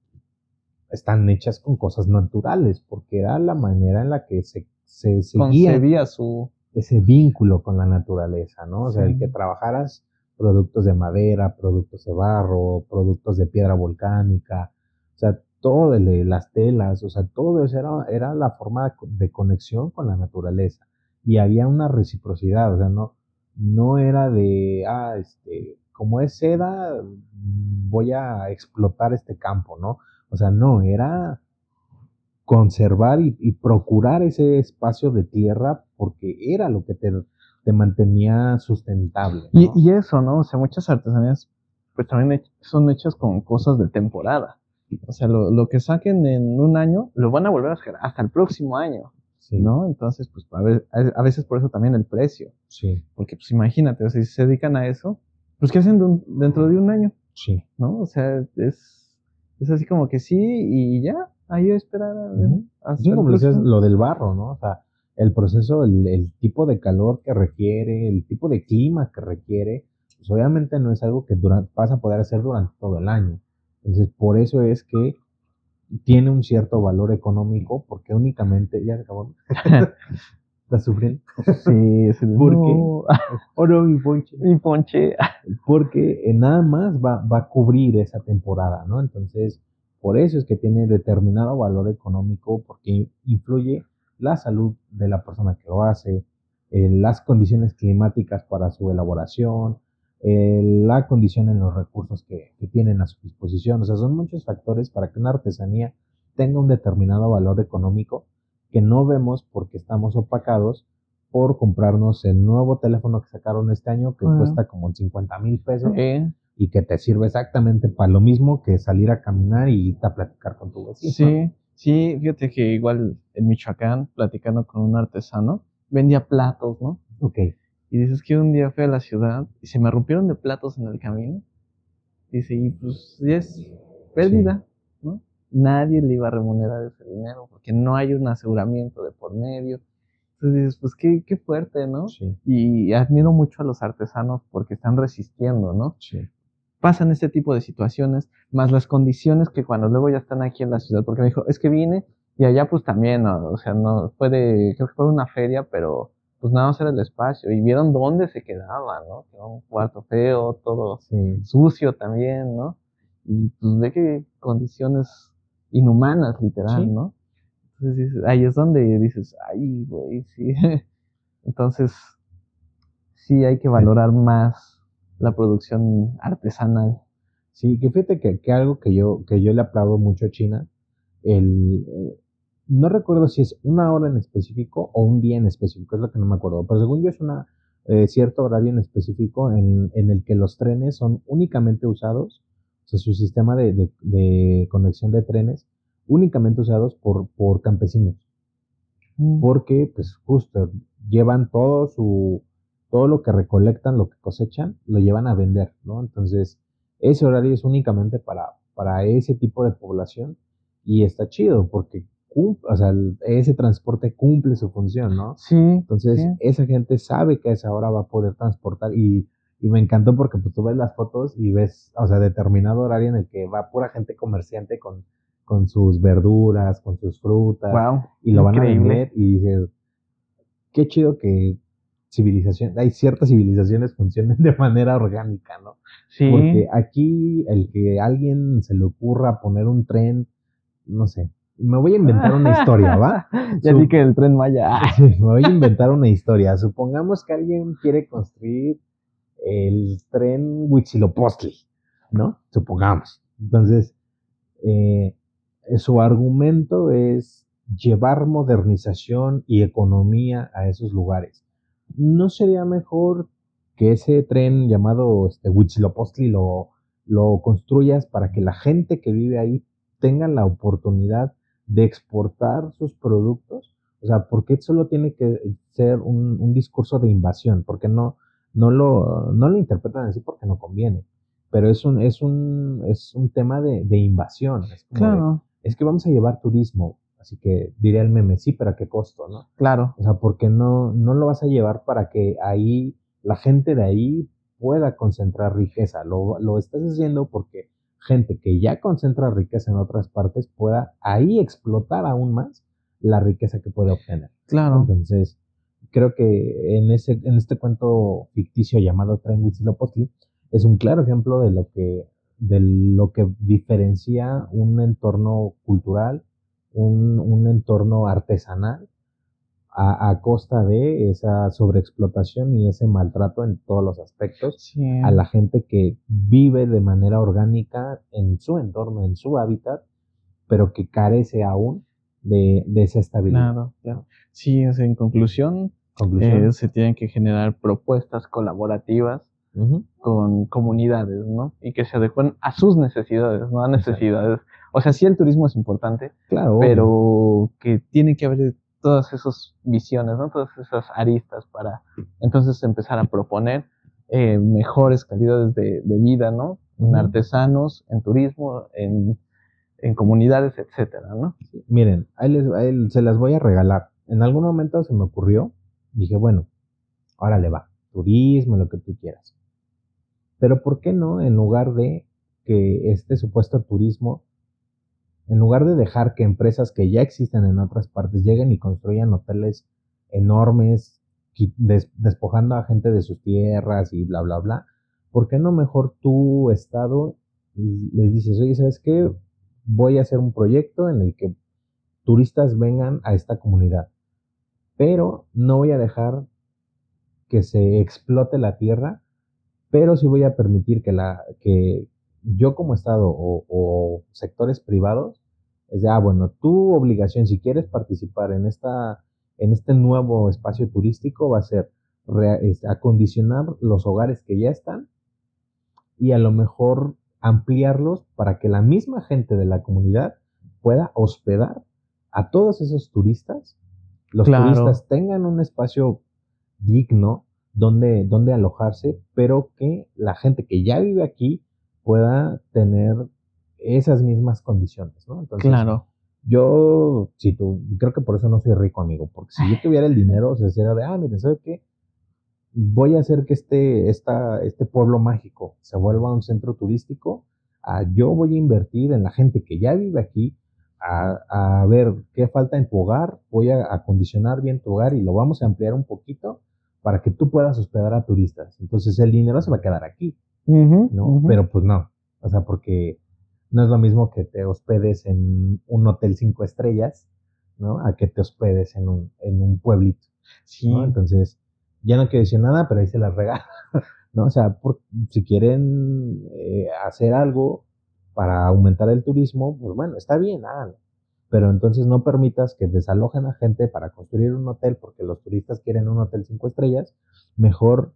están hechas con cosas naturales, porque era la manera en la que se seguía Concebía ese vínculo con la naturaleza, ¿no? O sea, Sí. el que trabajaras productos de madera, productos de barro, productos de piedra volcánica, o sea, todo las telas, o sea, todo eso era la forma de conexión con la naturaleza. Y había una reciprocidad, o sea, no era de, como es seda, voy a explotar este campo, ¿no? O sea, no, era conservar y procurar ese espacio de tierra porque era lo que te mantenía sustentable, ¿no? Y eso, ¿no? O sea, muchas artesanías, pues también son hechas con cosas de temporada. O sea, lo que saquen en un año, lo van a volver a hacer hasta el próximo año, Sí, ¿no? Entonces, pues a veces por eso también el precio. sí, Porque, pues imagínate, o sea, si se dedican a eso, pues ¿qué hacen dentro de un año? sí. ¿No? O sea, es así como que sí y ya, ahí esperar hasta Sí, el como decías, próximo. lo del barro, ¿no? O sea, el proceso, el tipo de calor que requiere, el tipo de clima que requiere, pues obviamente no es algo que vas a poder hacer durante todo el año. Entonces, por eso es que tiene un cierto valor económico, porque únicamente, ya se acabó, ¿estás sufriendo? Sí, ese de, ¿Por qué? no, Oh, no, mi ponche. mi ponche. Porque nada más va a cubrir esa temporada, ¿no? Entonces, por eso es que tiene determinado valor económico, porque influye la salud de la persona que lo hace, las condiciones climáticas para su elaboración, la condición en los recursos que tienen a su disposición. O sea, son muchos factores para que una artesanía tenga un determinado valor económico que no vemos porque estamos opacados por comprarnos el nuevo teléfono que sacaron este año que cuesta como 50,000 pesos y que te sirve exactamente para lo mismo que salir a caminar y irte a platicar con tu vecino. Sí, sí, fíjate que igual en Michoacán, platicando con un artesano, vendía platos, ¿no? Ok. Y dices que un día fui a la ciudad y se me rompieron de platos en el camino. Dice, y pues ya es pérdida, ¿no? Nadie le iba a remunerar ese dinero porque no hay un aseguramiento de por medio. Entonces dices, pues qué fuerte, ¿no? Sí. Y admiro mucho a los artesanos porque están resistiendo, ¿no? Sí. Pasan este tipo de situaciones, más las condiciones que cuando luego ya están aquí en la ciudad, porque me dijo, es que vine y allá pues también, ¿no? O sea, no creo que fue una feria, pero pues nada más era el espacio y vieron dónde se quedaba, ¿no? Que era un cuarto feo, todo sucio también, ¿no? Y pues ve que condiciones inhumanas, literal, Sí. ¿no? Entonces ahí es donde dices, ay, güey, sí. Entonces, sí hay que valorar más la producción artesanal. Sí, que fíjate que algo que yo le aplaudo mucho a China, no recuerdo si es una hora en específico o un día en específico, es lo que no me acuerdo, pero según yo es una cierto horario en específico en el que los trenes son únicamente usados, o sea, su sistema de conexión de trenes, únicamente usados por campesinos, porque pues justo llevan todo lo que recolectan, lo que cosechan, lo llevan a vender, ¿no? Entonces, ese horario es únicamente para ese tipo de población y está chido porque o sea, ese transporte cumple su función, ¿no? Sí. Entonces, Sí. esa gente sabe que a esa hora va a poder transportar y me encantó porque pues, tú ves las fotos y ves, o sea, determinado horario en el que va pura gente comerciante con sus verduras, con sus frutas, Wow, y lo van a increíble. vender y dices, qué chido que hay ciertas civilizaciones funcionen de manera orgánica, ¿no? Sí. Porque aquí el que a alguien se le ocurra poner un tren, no sé, me voy a inventar una historia, ¿va? Ya vi que el Tren Maya. Sí, me voy a inventar una historia. Supongamos que alguien quiere construir el tren Huitzilopochtli, ¿no? Supongamos. Entonces, eh, su argumento es llevar modernización y economía a esos lugares. ¿No sería mejor que ese tren llamado Huitzilopochtli lo construyas para que la gente que vive ahí tenga la oportunidad de exportar sus productos? O sea, ¿por qué solo tiene que ser un discurso de invasión? ¿Por qué no no lo interpretan así porque no conviene, pero es un tema de invasión, es como Claro. es que vamos a llevar turismo, así que diría el meme, sí, pero ¿a qué costo, no? Claro. O sea, porque no lo vas a llevar para que ahí, la gente de ahí pueda concentrar riqueza, lo estás haciendo porque gente que ya concentra riqueza en otras partes pueda ahí explotar aún más la riqueza que puede obtener. Claro. Entonces, creo que en este cuento ficticio llamado Tren Huitzilopochtli es un claro ejemplo de lo que diferencia un entorno cultural, un entorno artesanal a costa de esa sobreexplotación y ese maltrato en todos los aspectos Sí. a la gente que vive de manera orgánica en su entorno, en su hábitat, pero que carece aún de esa estabilidad. Claro, claro. Sí, o sea, en conclusión, se tienen que generar propuestas colaborativas con comunidades, ¿no? Y que se adecuen a sus necesidades, no a necesidades. Exacto. O sea, sí el turismo es importante, claro, pero obvio. que tiene que haber todas esas visiones, ¿no? Todas esas aristas para entonces empezar a proponer mejores calidades de vida, ¿no? En artesanos, en turismo, en comunidades, etcétera, ¿no? Sí. Miren, ahí se las voy a regalar. En algún momento se me ocurrió, dije, bueno, órale va, turismo, lo que tú quieras. Pero ¿por qué no, en lugar de que este supuesto turismo, en lugar de dejar que empresas que ya existen en otras partes lleguen y construyan hoteles enormes, despojando a gente de sus tierras y bla, bla, bla, ¿por qué no mejor tu estado les dices, oye, ¿sabes qué? Voy a hacer un proyecto en el que turistas vengan a esta comunidad, pero no voy a dejar que se explote la tierra, pero sí voy a permitir que yo como Estado o sectores privados, es de, bueno, tu obligación, si quieres participar en este nuevo espacio turístico, va a ser acondicionar los hogares que ya están y a lo mejor ampliarlos para que la misma gente de la comunidad pueda hospedar a todos esos turistas. Los turistas tengan un espacio digno donde alojarse, pero que la gente que ya vive aquí pueda tener esas mismas condiciones, ¿no? Entonces, yo, creo que por eso no soy rico, amigo, porque si yo tuviera el dinero, se sería de, miren, ¿sabe qué? Voy a hacer que este pueblo mágico se vuelva un centro turístico, yo voy a invertir en la gente que ya vive aquí, a ver qué falta en tu hogar, voy a acondicionar bien tu hogar y lo vamos a ampliar un poquito para que tú puedas hospedar a turistas. Entonces el dinero se va a quedar aquí, ¿no? Pero pues no, o sea, porque no es lo mismo que te hospedes en un hotel 5 estrellas, ¿no? A que te hospedes en un pueblito, sí. ¿no? Entonces, ya no quiero decir nada, pero ahí se las regalo, ¿no? O sea, si quieren hacer algo para aumentar el turismo, pues bueno, está bien, háganlo. Pero entonces no permitas que desalojen a gente para construir un hotel porque los turistas quieren un hotel 5 estrellas. Mejor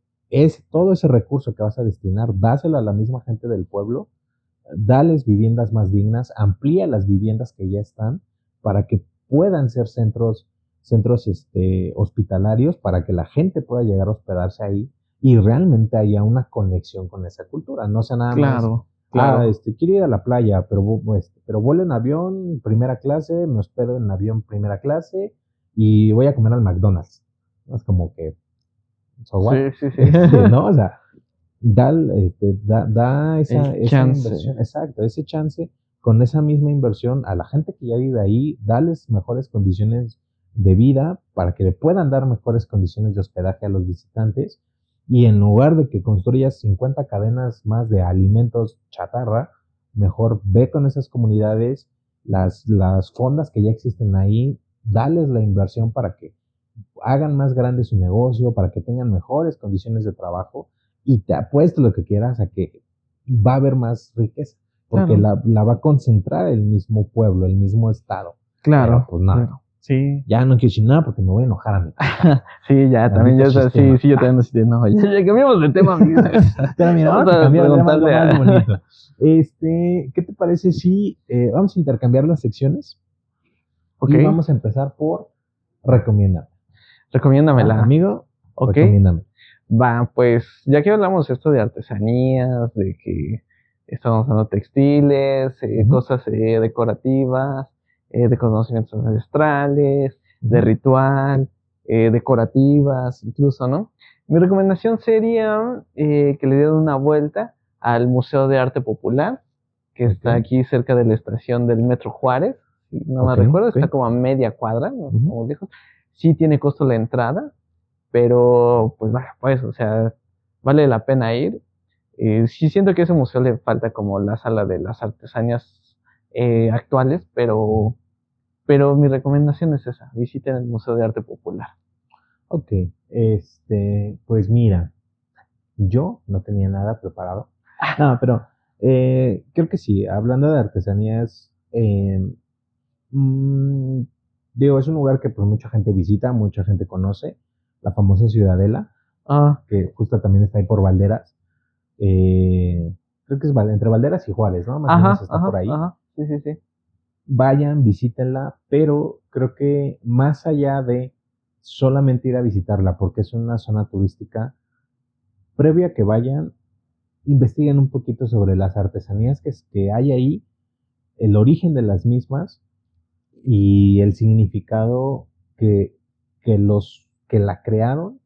todo ese recurso que vas a destinar, dáselo a la misma gente del pueblo, dales viviendas más dignas, amplía las viviendas que ya están para que puedan ser centros hospitalarios para que la gente pueda llegar a hospedarse ahí y realmente haya una conexión con esa cultura, no sea nada más. Claro. Quiero ir a la playa, pero vuelo en avión primera clase, me hospedo en avión primera clase y voy a comer al McDonald's. Es como que, Sí. ¿no? O sea, da esa chance. Inversión, exacto, ese chance con esa misma inversión a la gente que ya vive ahí, darles mejores condiciones de vida para que le puedan dar mejores condiciones de hospedaje a los visitantes. Y en lugar de que construyas 50 cadenas más de alimentos chatarra, mejor ve con esas comunidades, las fondas que ya existen ahí, dales la inversión para que hagan más grande su negocio, para que tengan mejores condiciones de trabajo y te apuesto lo que quieras a que va a haber más riqueza, porque la va a concentrar el mismo pueblo, el mismo estado. Claro. Pero pues nada. Claro. Sí. Ya no quiero decir nada porque me voy a enojar a mí. Sí, ya, también yo sí, yo también así de no, ya cambiamos de tema, amigo. Pero mira, vamos a cambiar de tema algo más bonito. ¿Qué te parece si vamos a intercambiar las secciones? Okay. Y vamos a empezar por recomiéndame. Recomiéndamela. Amigo, recomiéndame. Va, pues, ya que hablamos esto de artesanías, de que estamos usando textiles, cosas decorativas, de conocimientos ancestrales, de Ujú. ritual, decorativas, incluso, ¿no? Mi recomendación sería que le dieran una vuelta al Museo de Arte Popular, que Ok, está aquí cerca de la estación del Metro Juárez, si no me ok, recuerdo, ok. está como a media cuadra, no Ujú. estamos lejos. Sí tiene costo la entrada, pero pues vaya, pues, o sea, vale la pena ir. Sí siento que a ese museo le falta como la sala de las artesanías actuales, pero mi recomendación es esa, visiten el Museo de Arte Popular. Ok, pues mira, yo no tenía nada preparado. No, pero creo que sí, hablando de artesanías, mm, digo, es un lugar que pues mucha gente visita, mucha gente conoce, la famosa Ciudadela, Ah, que justo también está ahí por Valderas. Creo que es entre Valderas y Juárez, ¿no? Más o menos ajá, está por ajá, ahí. ajá, sí, sí, sí. Vayan, visítenla, pero creo que más allá de solamente ir a visitarla, porque es una zona turística, previo a que vayan, investiguen un poquito sobre las artesanías que hay ahí, el origen de las mismas y el significado que, que la crearon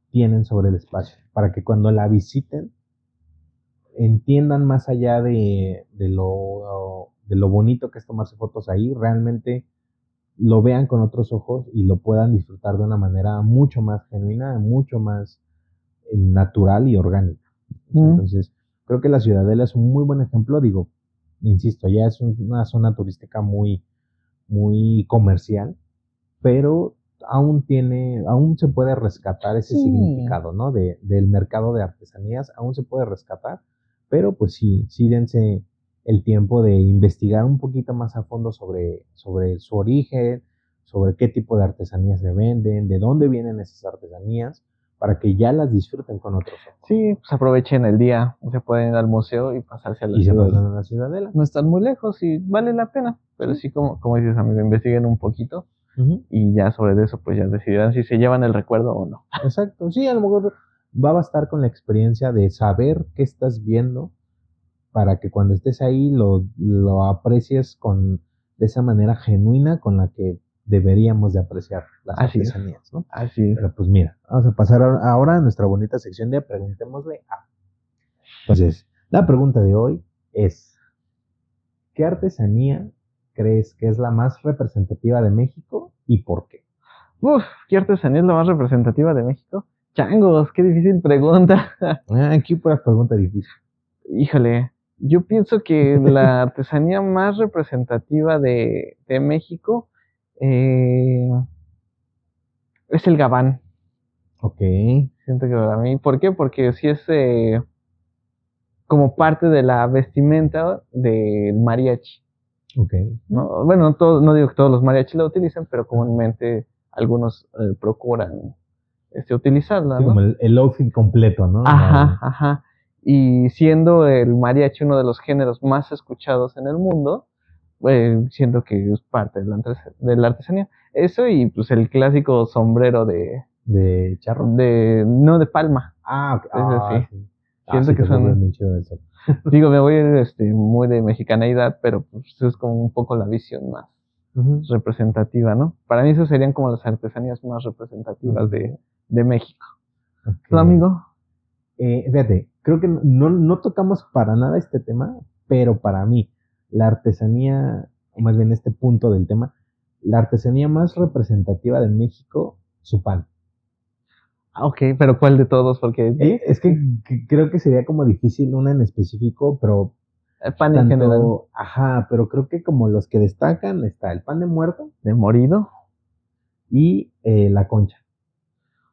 tienen sobre el espacio, para que cuando la visiten entiendan más allá de lo bonito que es tomarse fotos ahí, realmente lo vean con otros ojos y lo puedan disfrutar de una manera mucho más genuina, mucho más natural y orgánica. Mm, Entonces, creo que la Ciudadela es un muy buen ejemplo, digo, insisto, ya es una zona turística muy, muy comercial, pero aún se puede rescatar ese sí, significado, ¿no? Del mercado de artesanías, aún se puede rescatar, pero pues sí, sí dense el tiempo de investigar un poquito más a fondo sobre su origen, sobre qué tipo de artesanías se venden, de dónde vienen esas artesanías, para que ya las disfruten con otros ojos. sí, pues aprovechen el día, se pueden ir al museo y pasarse a la Y se ciudad. pasan a la Ciudadela. No están muy lejos y vale la pena, pero Sí. sí, como dices, amigo, investiguen un poquito Ujú. y ya sobre eso pues ya decidirán si se llevan el recuerdo o no. Exacto, sí, a lo mejor va a bastar con la experiencia de saber qué estás viendo para que cuando estés ahí lo aprecies de esa manera genuina con la que deberíamos de apreciar las Así es, artesanías, ¿no? así es. Pero pues mira, vamos a pasar ahora a nuestra bonita sección de Preguntémosle a. Entonces, la pregunta de hoy es, ¿qué artesanía crees que es la más representativa de México y por qué? Uf, ¿qué artesanía es la más representativa de México? Changos, qué difícil pregunta. Aquí pura pregunta difícil. Híjole, yo pienso que la artesanía más representativa de México eh, es el gabán. Ok, Siento que para mí, ¿por qué? Porque sí es como parte de la vestimenta del mariachi, ok. ¿no? Bueno, no digo que todos los mariachis la utilicen, pero comúnmente algunos procuran utilizarla, Sí, como ¿no? el outfit completo, ¿no? Ajá, ajá. Y siendo el mariachi uno de los géneros más escuchados en el mundo, siento que es parte de la artesanía. Eso y pues el clásico sombrero ¿De charro? no de palma, Ah, ok. es Ah, así. sí. Ah, Siento sí, que te fue son, bien chido eso. digo, me voy a ir muy de mexicaneidad, pero pues es como un poco la visión más Ujú. representativa, ¿no? Para mí esas serían como las artesanías más representativas Ujú. de México. Ok. ¿Tu amigo? Fíjate, creo que no tocamos para nada este tema, pero para mí, la artesanía, o más bien este punto del tema, la artesanía más representativa de México, su pan. Ah, ok, pero ¿cuál de todos? Porque sí, Es que creo que sería como difícil una en específico, pero el pan en general. tanto, ajá, pero creo que como los que destacan está el pan de muerto ¿De morido? y la concha.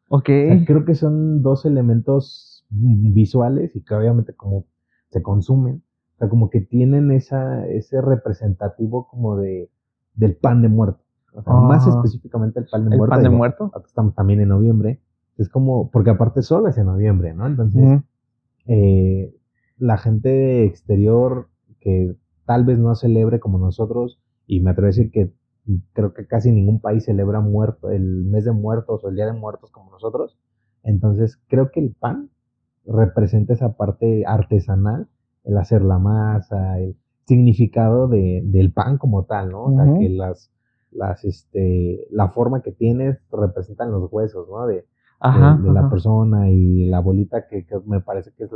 Ok. O sea, creo que son dos elementos visuales y que obviamente como se consumen, o sea, como que tienen ese representativo como del pan de muerto. O sea, más Ah, específicamente el pan de ¿el muerto, pan de digo, muerto? ahora estamos también en noviembre, es como, porque aparte solo es en noviembre, ¿no? Entonces, Mm, eh, la gente exterior que tal vez no celebre como nosotros, y me atrevo a decir que creo que casi ningún país celebra el mes de muertos o el día de muertos como nosotros, Entonces, creo que el pan representa esa parte artesanal, el hacer la masa, el significado del pan como tal, ¿no? O sea, que la forma que tienes representan los huesos, ¿no? De la persona y la bolita que me parece que es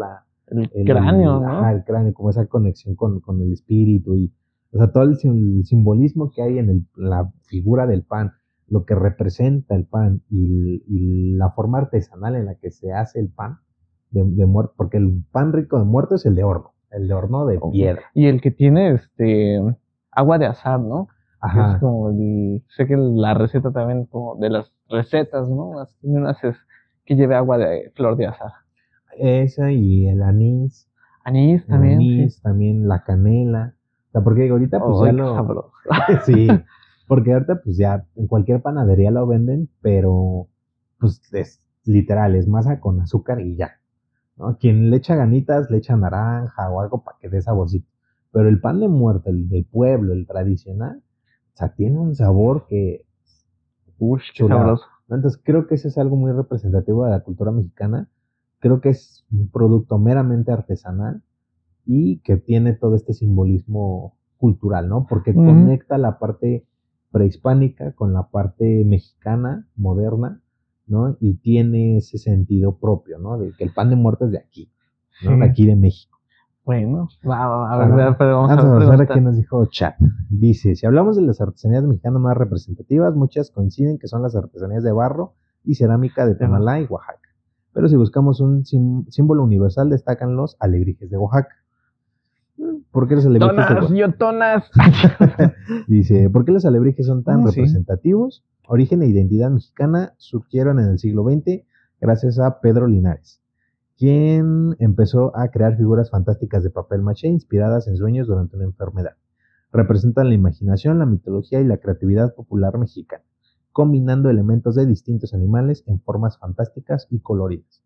el cráneo, ¿no? Ajá, el cráneo, como esa conexión con el espíritu y, o sea, todo el simbolismo que hay en la figura del pan, lo que representa el pan y la forma artesanal en la que se hace el pan de muerto, porque el pan rico de muerto es el de horno de piedra. Y el que tiene agua de azar, ¿no? Ajá. Es como sé que la receta también como de las recetas, ¿no? Tiene unas que lleve agua de flor de azar. Esa y el anís. Anís también. Anís, sí. También la canela. O sea, porque ahorita pues ya lo... sabroso. Sí, porque ahorita pues ya en cualquier panadería lo venden, pero pues es literal, es masa con azúcar y ya, ¿no? Quien le echa ganitas, le echa naranja o algo para que dé saborcito. Pero el pan de muerto, el del pueblo, el tradicional, o sea, tiene un sabor que... qué sabroso. Entonces creo que eso es algo muy representativo de la cultura mexicana. Creo que es un producto meramente artesanal y que tiene todo este simbolismo cultural, ¿no? Porque conecta la parte prehispánica con la parte mexicana, moderna, ¿no? Y tiene ese sentido propio, ¿no? De que el pan de muerto es de aquí, ¿no? Sí. De aquí de México. Bueno, vamos a ver qué nos dijo Chat. Dice, si hablamos de las artesanías mexicanas más representativas, muchas coinciden que son las artesanías de barro y cerámica de Tonalá y Oaxaca. Pero si buscamos un símbolo universal, destacan los alebrijes de Oaxaca. ¿Por qué los alebrijes tonas. Dice, ¿por qué los alebrijes son tan representativos? Origen e identidad mexicana surgieron en el siglo XX gracias a Pedro Linares, quien empezó a crear figuras fantásticas de papel maché inspiradas en sueños durante una enfermedad. Representan la imaginación, la mitología y la creatividad popular mexicana, combinando elementos de distintos animales en formas fantásticas y coloridas.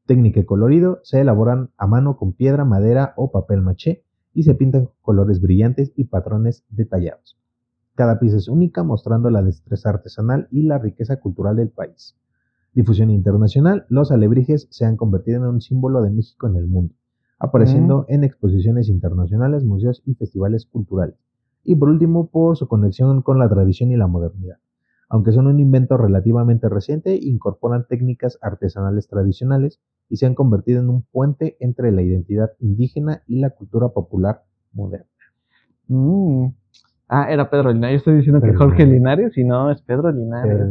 Técnica y colorido se elaboran a mano con piedra, madera o papel maché y se pintan con colores brillantes y patrones detallados. Cada pieza es única, mostrando la destreza artesanal y la riqueza cultural del país. Difusión internacional, los alebrijes se han convertido en un símbolo de México en el mundo, apareciendo en exposiciones internacionales, museos y festivales culturales. Y por último, por su conexión con la tradición y la modernidad. Aunque son un invento relativamente reciente, incorporan técnicas artesanales tradicionales y se han convertido en un puente entre la identidad indígena y la cultura popular moderna. Era Pedro Linares. Yo estoy diciendo que Jorge Linares y no, es Pedro Linares.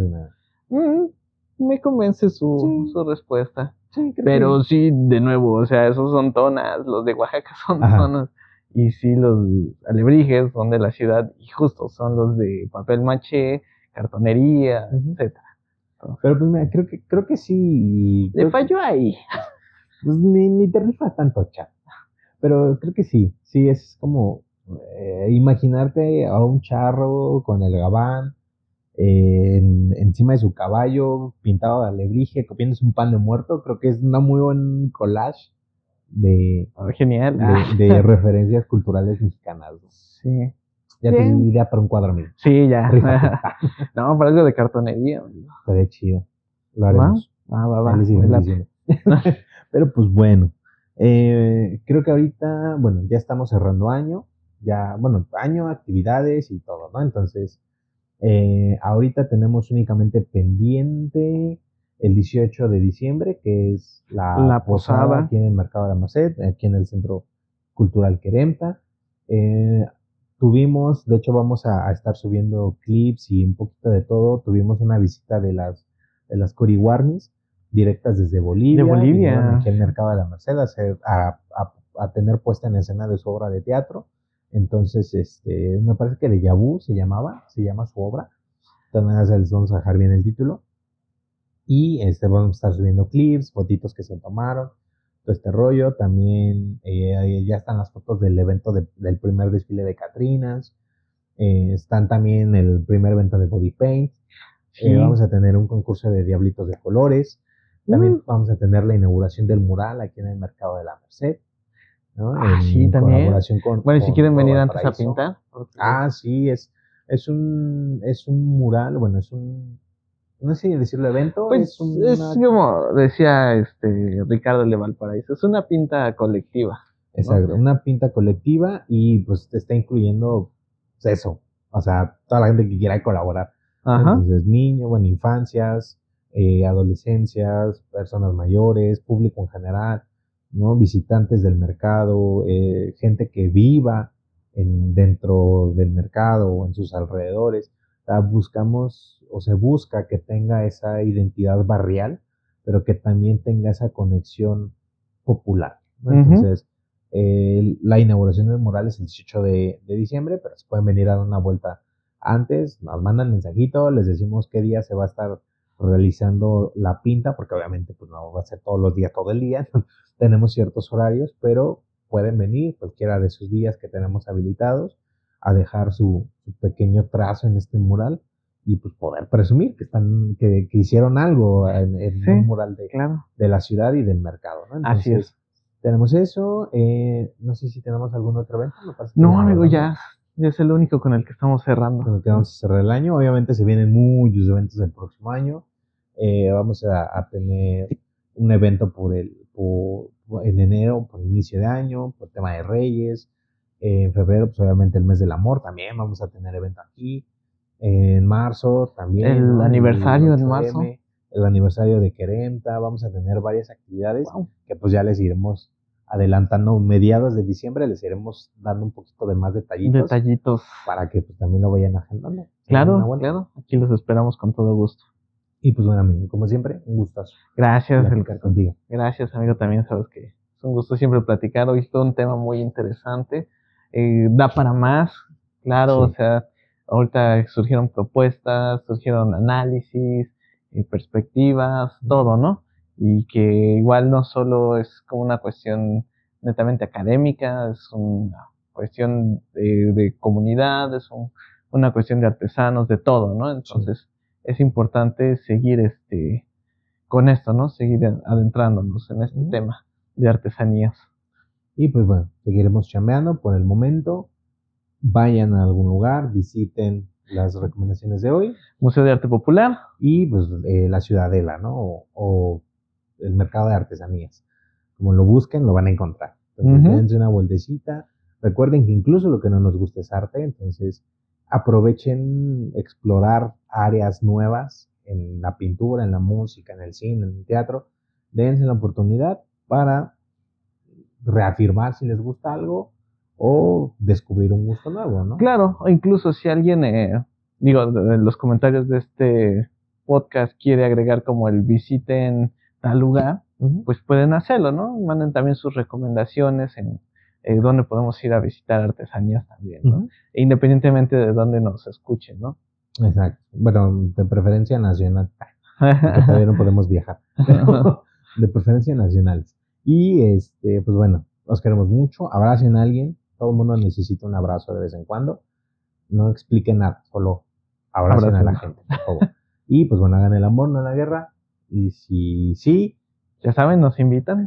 Me convence su respuesta. Sí, pero sí, de nuevo, o sea, esos son tonas, los de Oaxaca son tonas. Y sí, los alebrijes son de la ciudad y justo son los de papel maché, cartonería, etcétera. Pero pues mira, creo que sí. Le falló ahí. Pues ni te rifas tanto, Chat. Pero creo que sí es como imaginarte a un charro con el gabán encima de su caballo, pintado de alebrije, comiéndose un pan de muerto. Creo que es una muy buen collage genial. de referencias culturales mexicanas, ¿no? Sí. Ya te di idea para un cuadro, amigo. Sí, ya. No, para algo de cartonería. Estaría chido. Lo haremos. Va. Pero pues bueno. Creo que ahorita, bueno, ya estamos cerrando año. Año, actividades y todo, ¿no? Entonces, ahorita tenemos únicamente pendiente el 18 de diciembre, que es la posada aquí en el Mercado de la Merced, aquí en el Centro Cultural Queremta. De hecho vamos a estar subiendo clips y un poquito de todo. Tuvimos una visita de las Corihuarnis, directas desde Bolivia. Vinieron aquí al Mercado de la Merced a tener puesta en escena de su obra de teatro. Entonces, me parece que Déjà Vu se llama su obra. También les vamos a dejar bien el título. Y vamos a estar subiendo clips, fotitos que se tomaron, todo este rollo. También ya están las fotos del evento del primer desfile de Catrinas. Están también el primer evento de Body Paint. Vamos a tener un concurso de diablitos de colores. También vamos a tener la inauguración del mural aquí en el Mercado de la Merced, ¿no? Sí, también. Colaboración bueno, y si quieren venir antes a pintar. Sí, es un mural, bueno, es un no sé si decirlo evento, Pues es como decía Ricardo de Valparaíso, es una pinta colectiva. Exacto, ¿no? una pinta colectiva y pues te está incluyendo pues, eso, o sea, toda la gente que quiera colaborar. Ajá. Entonces, niños, bueno, infancias, adolescencias, personas mayores, público en general, ¿no? Visitantes del mercado, gente que viva dentro del mercado o en sus alrededores. O sea, buscamos o se busca que tenga esa identidad barrial, pero que también tenga esa conexión popular, ¿no? Entonces, la inauguración del mural es el 18 de diciembre, pero se pueden venir a dar una vuelta antes, nos mandan mensajito, les decimos qué día se va a estar realizando la pinta, porque obviamente pues no va a ser todos los días, todo el día, tenemos ciertos horarios, pero pueden venir cualquiera de esos días que tenemos habilitados a dejar su pequeño trazo en este mural y pues poder presumir que hicieron algo en Sí, un mural claro. de la ciudad y del mercado, ¿no? Entonces, Así es. tenemos eso, no sé si tenemos algún otro evento. No, amigo, ya es el único con el que estamos cerrando. Con el que vamos a cerrar el año. Obviamente se vienen muchos eventos del próximo año. Vamos a tener un evento en enero, por inicio de año, por tema de Reyes. En febrero, pues obviamente el mes del amor, también vamos a tener evento aquí. En marzo también. El ¿no? aniversario en marzo. El aniversario de Queremta. Vamos a tener varias actividades que pues ya les iremos adelantando. Mediados de diciembre les iremos dando un poquito de más detallitos. Para que pues también lo vayan agendando. Claro. Aquí los esperamos con todo gusto. Y pues bueno, amigo, como siempre, un gustazo. Gracias. Platicar contigo. Gracias, amigo, también sabes que es un gusto siempre platicar. Hoy es todo un tema muy interesante. Da para más, claro, sí. O sea, ahorita surgieron propuestas, surgieron análisis, perspectivas, todo, ¿no? Y que igual no solo es como una cuestión netamente académica, es una cuestión de comunidad, es una cuestión de artesanos, de todo, ¿no? Entonces, sí. Es importante seguir con esto, ¿no? Seguir adentrándonos en este tema de artesanías. Y pues bueno, seguiremos chambeando por el momento. Vayan a algún lugar, visiten las recomendaciones de hoy. Museo de Arte Popular. Y pues la Ciudadela, ¿no? O el mercado de artesanías. Como lo busquen, lo van a encontrar. Entonces, dense una vueltecita. Recuerden que incluso lo que no nos gusta es arte, entonces aprovechen explorar áreas nuevas en la pintura, en la música, en el cine, en el teatro. Dense la oportunidad para reafirmar si les gusta algo o descubrir un gusto nuevo, ¿no? Claro, o incluso si alguien, en los comentarios de este podcast quiere agregar como el visiten tal lugar, pues pueden hacerlo, ¿no? Manden también sus recomendaciones en dónde podemos ir a visitar artesanías también, ¿no? Independientemente de dónde nos escuchen, ¿no? Exacto. Bueno, de preferencia nacional, porque todavía no podemos viajar, pero de preferencia nacionales. Y pues bueno, los queremos mucho. Abracen a alguien. Todo el mundo necesita un abrazo de vez en cuando. No expliquen nada, solo abracen a la gente, por favor. Y pues bueno, hagan el amor, no la guerra. Y si sí, ya saben, nos invitan.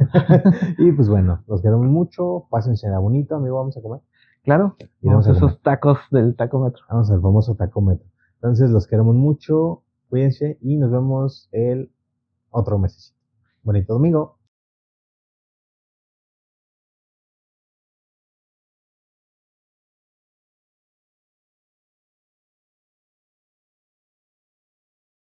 Y pues bueno, los queremos mucho. Pásensela bonito, amigo. Vamos a comer. Claro. Y vamos a esos tacos del tacómetro. Vamos al famoso tacómetro. Entonces, los queremos mucho. Cuídense y nos vemos el otro mesecito. Bonito domingo.